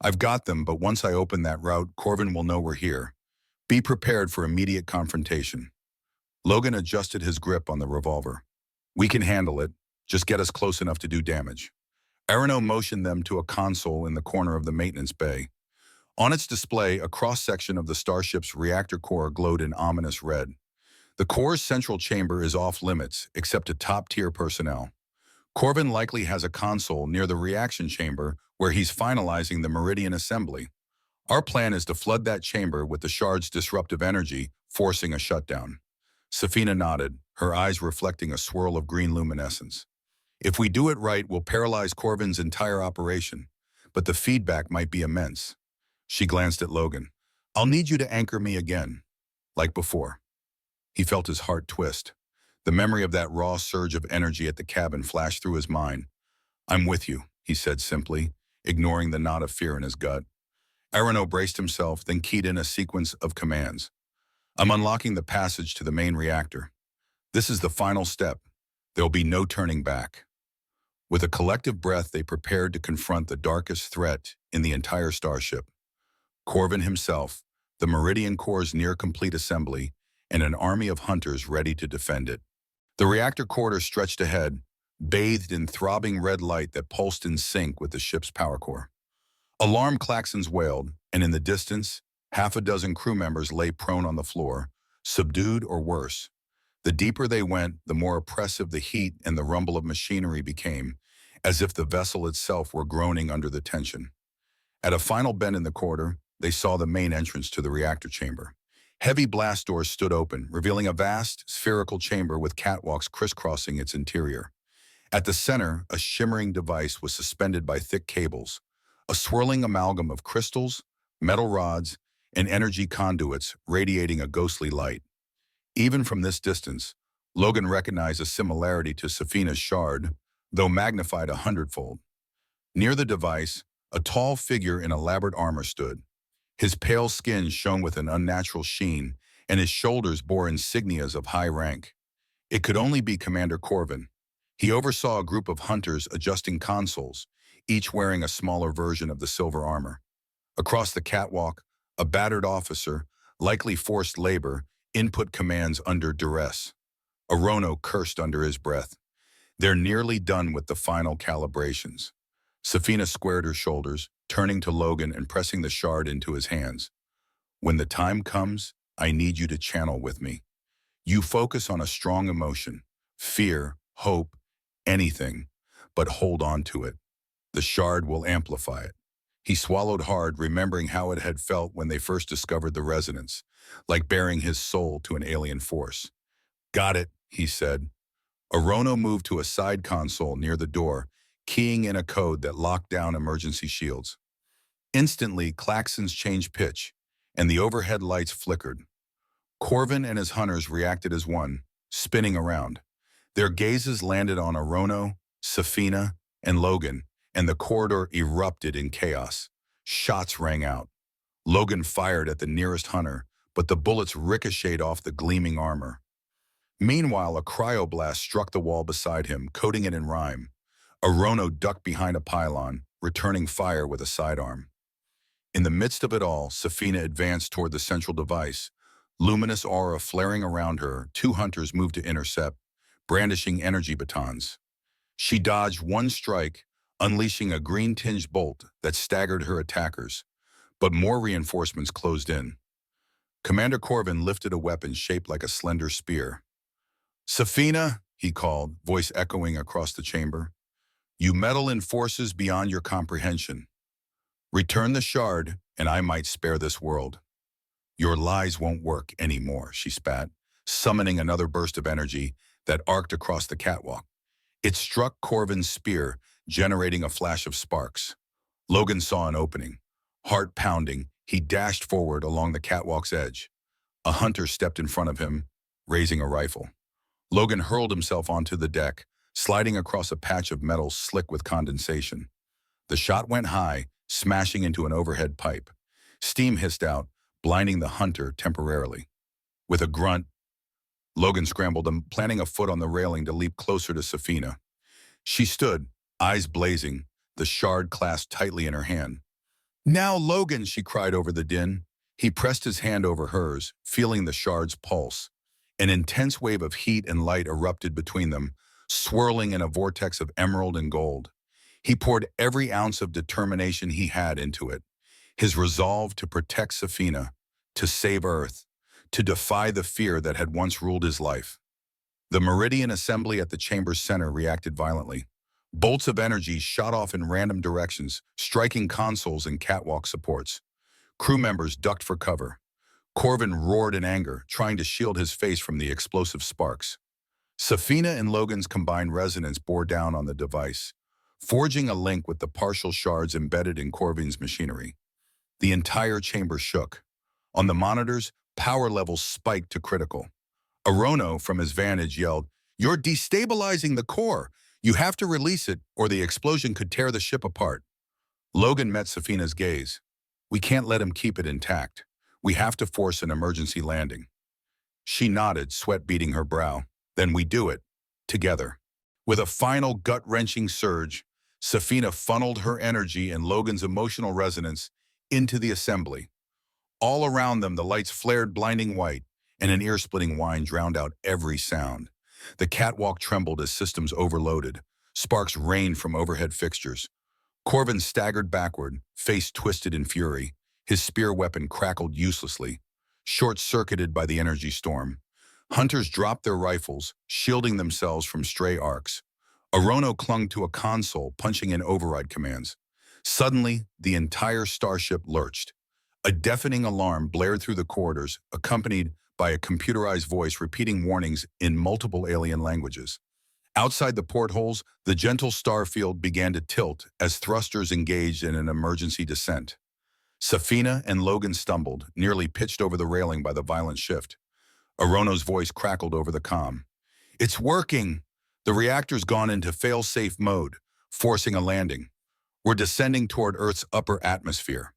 S1: "I've got them, but once I open that route, Corvin will know we're here. Be prepared for immediate confrontation." Logan adjusted his grip on the revolver. "We can handle it. Just get us close enough to do damage." Arono motioned them to a console in the corner of the maintenance bay. On its display, a cross-section of the starship's reactor core glowed in ominous red. The core's central chamber is off-limits, except to top-tier personnel. Corvin likely has a console near the reaction chamber where he's finalizing the Meridian assembly. Our plan is to flood that chamber with the shard's disruptive energy, forcing a shutdown. Safina nodded, her eyes reflecting a swirl of green luminescence. "If we do it right, we'll paralyze Corvin's entire operation, but the feedback might be immense." She glanced at Logan. "I'll need you to anchor me again, like before." He felt his heart twist. The memory of that raw surge of energy at the cabin flashed through his mind. "I'm with you," he said simply, ignoring the knot of fear in his gut. Arono braced himself, then keyed in a sequence of commands. "I'm unlocking the passage to the main reactor. This is the final step. There'll be no turning back." With a collective breath, they prepared to confront the darkest threat in the entire starship. Corvin himself, the Meridian Core's near-complete assembly, and an army of hunters ready to defend it. The reactor corridor stretched ahead, bathed in throbbing red light that pulsed in sync with the ship's power core. Alarm klaxons wailed, and in the distance, half a dozen crew members lay prone on the floor, subdued or worse. The deeper they went, the more oppressive the heat and the rumble of machinery became, as if the vessel itself were groaning under the tension. At a final bend in the corridor, they saw the main entrance to the reactor chamber. Heavy blast doors stood open, revealing a vast, spherical chamber with catwalks crisscrossing its interior. At the center, a shimmering device was suspended by thick cables, a swirling amalgam of crystals, metal rods, and energy conduits radiating a ghostly light. Even from this distance, Logan recognized a similarity to Safina's shard, though magnified 100-fold. Near the device, a tall figure in elaborate armor stood. His pale skin shone with an unnatural sheen, and his shoulders bore insignias of high rank. It could only be Commander Corvin. He oversaw a group of hunters adjusting consoles, each wearing a smaller version of the silver armor. Across the catwalk, a battered officer, likely forced labor, input commands under duress. Arono cursed under his breath. "They're nearly done with the final calibrations." Safina squared her shoulders, turning to Logan and pressing the shard into his hands. "When the time comes, I need you to channel with me. You focus on a strong emotion, fear, hope, anything, but hold on to it. The shard will amplify it." He swallowed hard, remembering how it had felt when they first discovered the resonance, like bearing his soul to an alien force. "Got it," he said. Arono moved to a side console near the door, keying in a code that locked down emergency shields. Instantly, klaxons changed pitch, and the overhead lights flickered. Corvin and his hunters reacted as one, spinning around. Their gazes landed on Arono, Safina, and Logan, and the corridor erupted in chaos. Shots rang out. Logan fired at the nearest hunter, but the bullets ricocheted off the gleaming armor. Meanwhile, a cryoblast struck the wall beside him, coating it in rime. Arono ducked behind a pylon, returning fire with a sidearm. In the midst of it all, Safina advanced toward the central device. Luminous aura flaring around her, two hunters moved to intercept, brandishing energy batons. She dodged one strike, unleashing a green-tinged bolt that staggered her attackers, but more reinforcements closed in. Commander Corvin lifted a weapon shaped like a slender spear. "Safina," he called, voice echoing across the chamber. "You meddle in forces beyond your comprehension. Return the shard, and I might spare this world." "Your lies won't work anymore," she spat, summoning another burst of energy that arced across the catwalk. It struck Corvin's spear, generating a flash of sparks. Logan saw an opening. Heart pounding, he dashed forward along the catwalk's edge. A hunter stepped in front of him, raising a rifle. Logan hurled himself onto the deck, sliding across a patch of metal slick with condensation. The shot went high, smashing into an overhead pipe. Steam hissed out, blinding the hunter temporarily. With a grunt, Logan scrambled, planting a foot on the railing to leap closer to Safina. She stood, eyes blazing, the shard clasped tightly in her hand. "Now, Logan," she cried over the din. He pressed his hand over hers, feeling the shard's pulse. An intense wave of heat and light erupted between them, swirling in a vortex of emerald and gold. He poured every ounce of determination he had into it, his resolve to protect Safina, to save Earth, to defy the fear that had once ruled his life. The Meridian assembly at the chamber's center reacted violently. Bolts of energy shot off in random directions, striking consoles and catwalk supports. Crew members ducked for cover. Corvin roared in anger, trying to shield his face from the explosive sparks. Safina and Logan's combined resonance bore down on the device, forging a link with the partial shards embedded in Corvin's machinery. The entire chamber shook. On the monitors, power levels spiked to critical. Arono, from his vantage, yelled, "You're destabilizing the core! You have to release it, or the explosion could tear the ship apart." Logan met Safina's gaze. "We can't let him keep it intact. We have to force an emergency landing." She nodded, sweat beading her brow. "Then we do it. Together." With a final gut-wrenching surge, Safina funneled her energy and Logan's emotional resonance into the assembly. All around them, the lights flared blinding white, and an ear-splitting whine drowned out every sound. The catwalk trembled as systems overloaded. Sparks rained from overhead fixtures. Corvin staggered backward, face twisted in fury. His spear weapon crackled uselessly, short-circuited by the energy storm. Hunters dropped their rifles, shielding themselves from stray arcs. Arono clung to a console, punching in override commands. Suddenly, the entire starship lurched. A deafening alarm blared through the corridors, accompanied by a computerized voice repeating warnings in multiple alien languages. Outside the portholes, the gentle starfield began to tilt as thrusters engaged in an emergency descent. Safina and Logan stumbled, nearly pitched over the railing by the violent shift. Arono's voice crackled over the comm. "It's working! The reactor's gone into fail-safe mode, forcing a landing. We're descending toward Earth's upper atmosphere."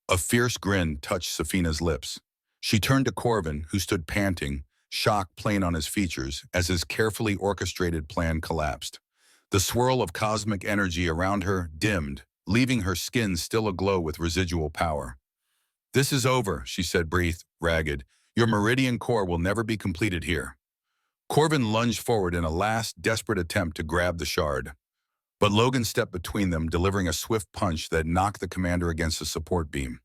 S1: A fierce grin touched Safina's lips. She turned to Corvin, who stood panting, shock playing on his features as his carefully orchestrated plan collapsed. The swirl of cosmic energy around her dimmed, leaving her skin still aglow with residual power. "This is over," she said, breathed, ragged. "Your Meridian core will never be completed here." Corvin lunged forward in a last, desperate attempt to grab the shard. But Logan stepped between them, delivering a swift punch that knocked the commander against a support beam.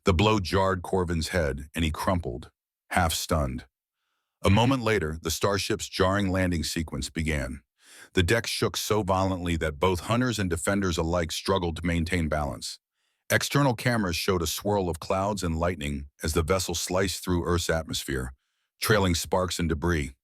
S1: The blow jarred Corvin's head, and he crumpled, half-stunned. A moment later, the starship's jarring landing sequence began. The deck shook so violently that both hunters and defenders alike struggled to maintain balance. External cameras showed a swirl of clouds and lightning as the vessel sliced through Earth's atmosphere, trailing sparks and debris.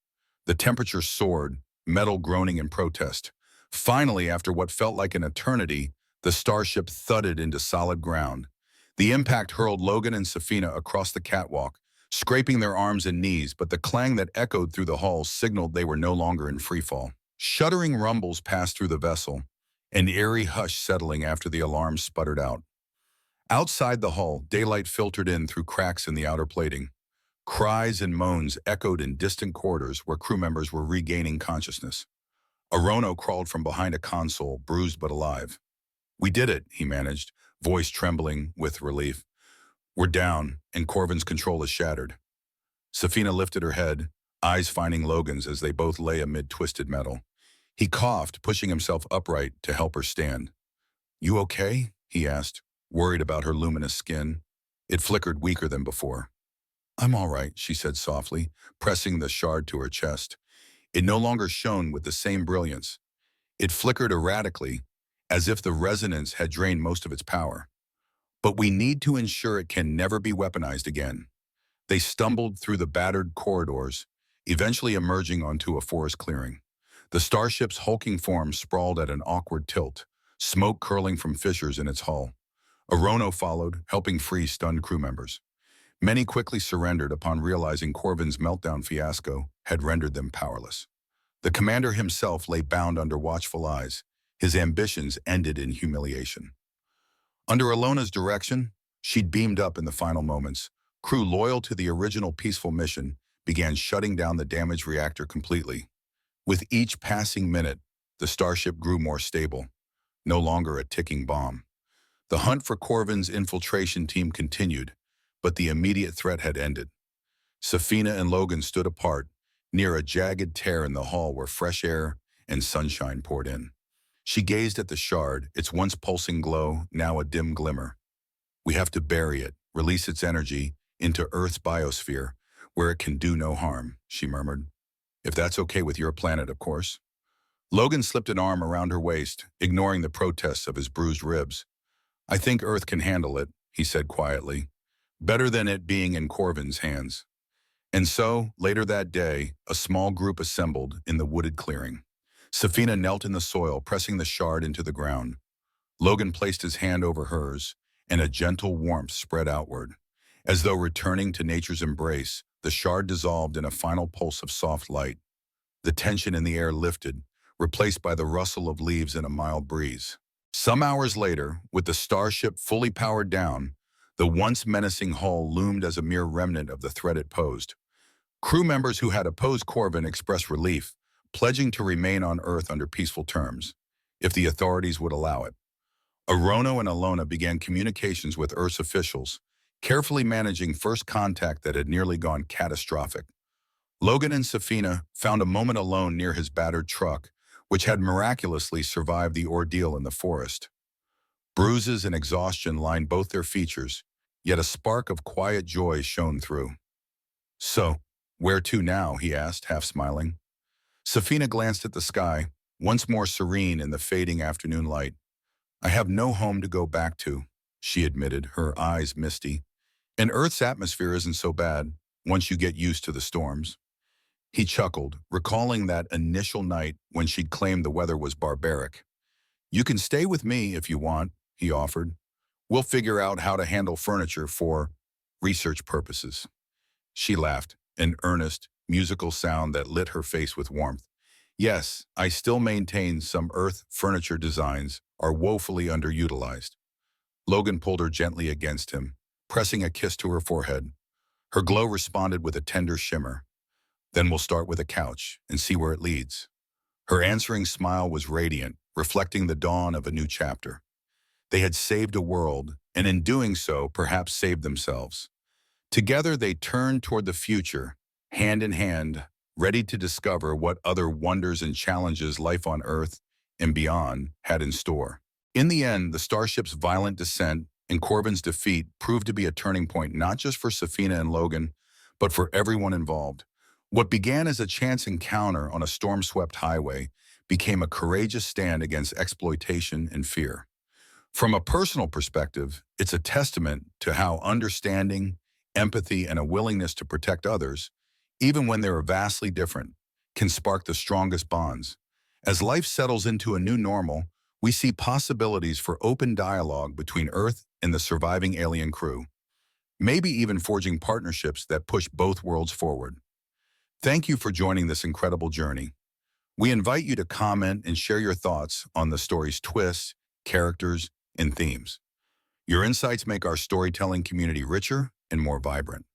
S1: The temperature soared, metal groaning in protest. Finally, after what felt like an eternity, the starship thudded into solid ground. The impact hurled Logan and Safina across the catwalk, scraping their arms and knees, but the clang that echoed through the halls signaled they were no longer in freefall. Shuddering rumbles passed through the vessel, an eerie hush settling after the alarm sputtered out. Outside the hull, daylight filtered in through cracks in the outer plating. Cries and moans echoed in distant corridors where crew members were regaining consciousness. Arono crawled from behind a console, bruised but alive. "We did it," he managed, voice trembling with relief. "We're down, and Corvin's control is shattered." Safina lifted her head, eyes finding Logan's as they both lay amid twisted metal. He coughed, pushing himself upright to help her stand. "You okay?" he asked, worried about her luminous skin. It flickered weaker than before. "I'm all right," she said softly, pressing the shard to her chest. It no longer shone with the same brilliance. It flickered erratically, as if the resonance had drained most of its power. "But we need to ensure it can never be weaponized again." They stumbled through the battered corridors, eventually emerging onto a forest clearing. The starship's hulking form sprawled at an awkward tilt, smoke curling from fissures in its hull. Arono followed, helping free stunned crew members. Many quickly surrendered upon realizing Corvin's meltdown fiasco had rendered them powerless. The commander himself lay bound under watchful eyes, his ambitions ended in humiliation. Under Alona's direction, she'd beamed up in the final moments. Crew loyal to the original peaceful mission began shutting down the damaged reactor completely. With each passing minute, the starship grew more stable, no longer a ticking bomb. The hunt for Corvin's infiltration team continued, but the immediate threat had ended. Safina and Logan stood apart, near a jagged tear in the hull where fresh air and sunshine poured in. She gazed at the shard, its once pulsing glow, now a dim glimmer. "We have to bury it, release its energy into Earth's biosphere, where it can do no harm," she murmured. "If that's okay with your planet, of course." Logan slipped an arm around her waist, ignoring the protests of his bruised ribs. "I think Earth can handle it," he said quietly. "Better than it being in Corvin's hands." And so, later that day, a small group assembled in the wooded clearing. Safina knelt in the soil, pressing the shard into the ground. Logan placed his hand over hers, and a gentle warmth spread outward. As though returning to nature's embrace, the shard dissolved in a final pulse of soft light. The tension in the air lifted, replaced by the rustle of leaves in a mild breeze. Some hours later, with the starship fully powered down, the once menacing hull loomed as a mere remnant of the threat it posed. Crew members who had opposed Corvin expressed relief, pledging to remain on Earth under peaceful terms, if the authorities would allow it. Arono and Alona began communications with Earth's officials, carefully managing first contact that had nearly gone catastrophic. Logan and Safina found a moment alone near his battered truck, which had miraculously survived the ordeal in the forest. Bruises and exhaustion lined both their features, yet a spark of quiet joy shone through. "So, where to now?" he asked, half smiling. Safina glanced at the sky, once more serene in the fading afternoon light. "I have no home to go back to," she admitted, her eyes misty. "And Earth's atmosphere isn't so bad, once you get used to the storms." He chuckled, recalling that initial night when she'd claimed the weather was barbaric. "You can stay with me if you want," he offered. "We'll figure out how to handle furniture for research purposes." She laughed, an earnest, musical sound that lit her face with warmth. "Yes, I still maintain some Earth furniture designs are woefully underutilized." Logan pulled her gently against him, pressing a kiss to her forehead. Her glow responded with a tender shimmer. "Then we'll start with a couch and see where it leads." Her answering smile was radiant, reflecting the dawn of a new chapter. They had saved a world, and in doing so, perhaps saved themselves. Together they turned toward the future, hand in hand, ready to discover what other wonders and challenges life on Earth and beyond had in store. In the end, the starship's violent descent and Corvin's defeat proved to be a turning point not just for Safina and Logan, but for everyone involved. What began as a chance encounter on a storm-swept highway became a courageous stand against exploitation and fear. From a personal perspective, it's a testament to how understanding, empathy, and a willingness to protect others, even when they are vastly different, can spark the strongest bonds. As life settles into a new normal, we see possibilities for open dialogue between Earth and the surviving alien crew, maybe even forging partnerships that push both worlds forward. Thank you for joining this incredible journey. We invite you to comment and share your thoughts on the story's twists, characters, and themes. Your insights make our storytelling community richer and more vibrant.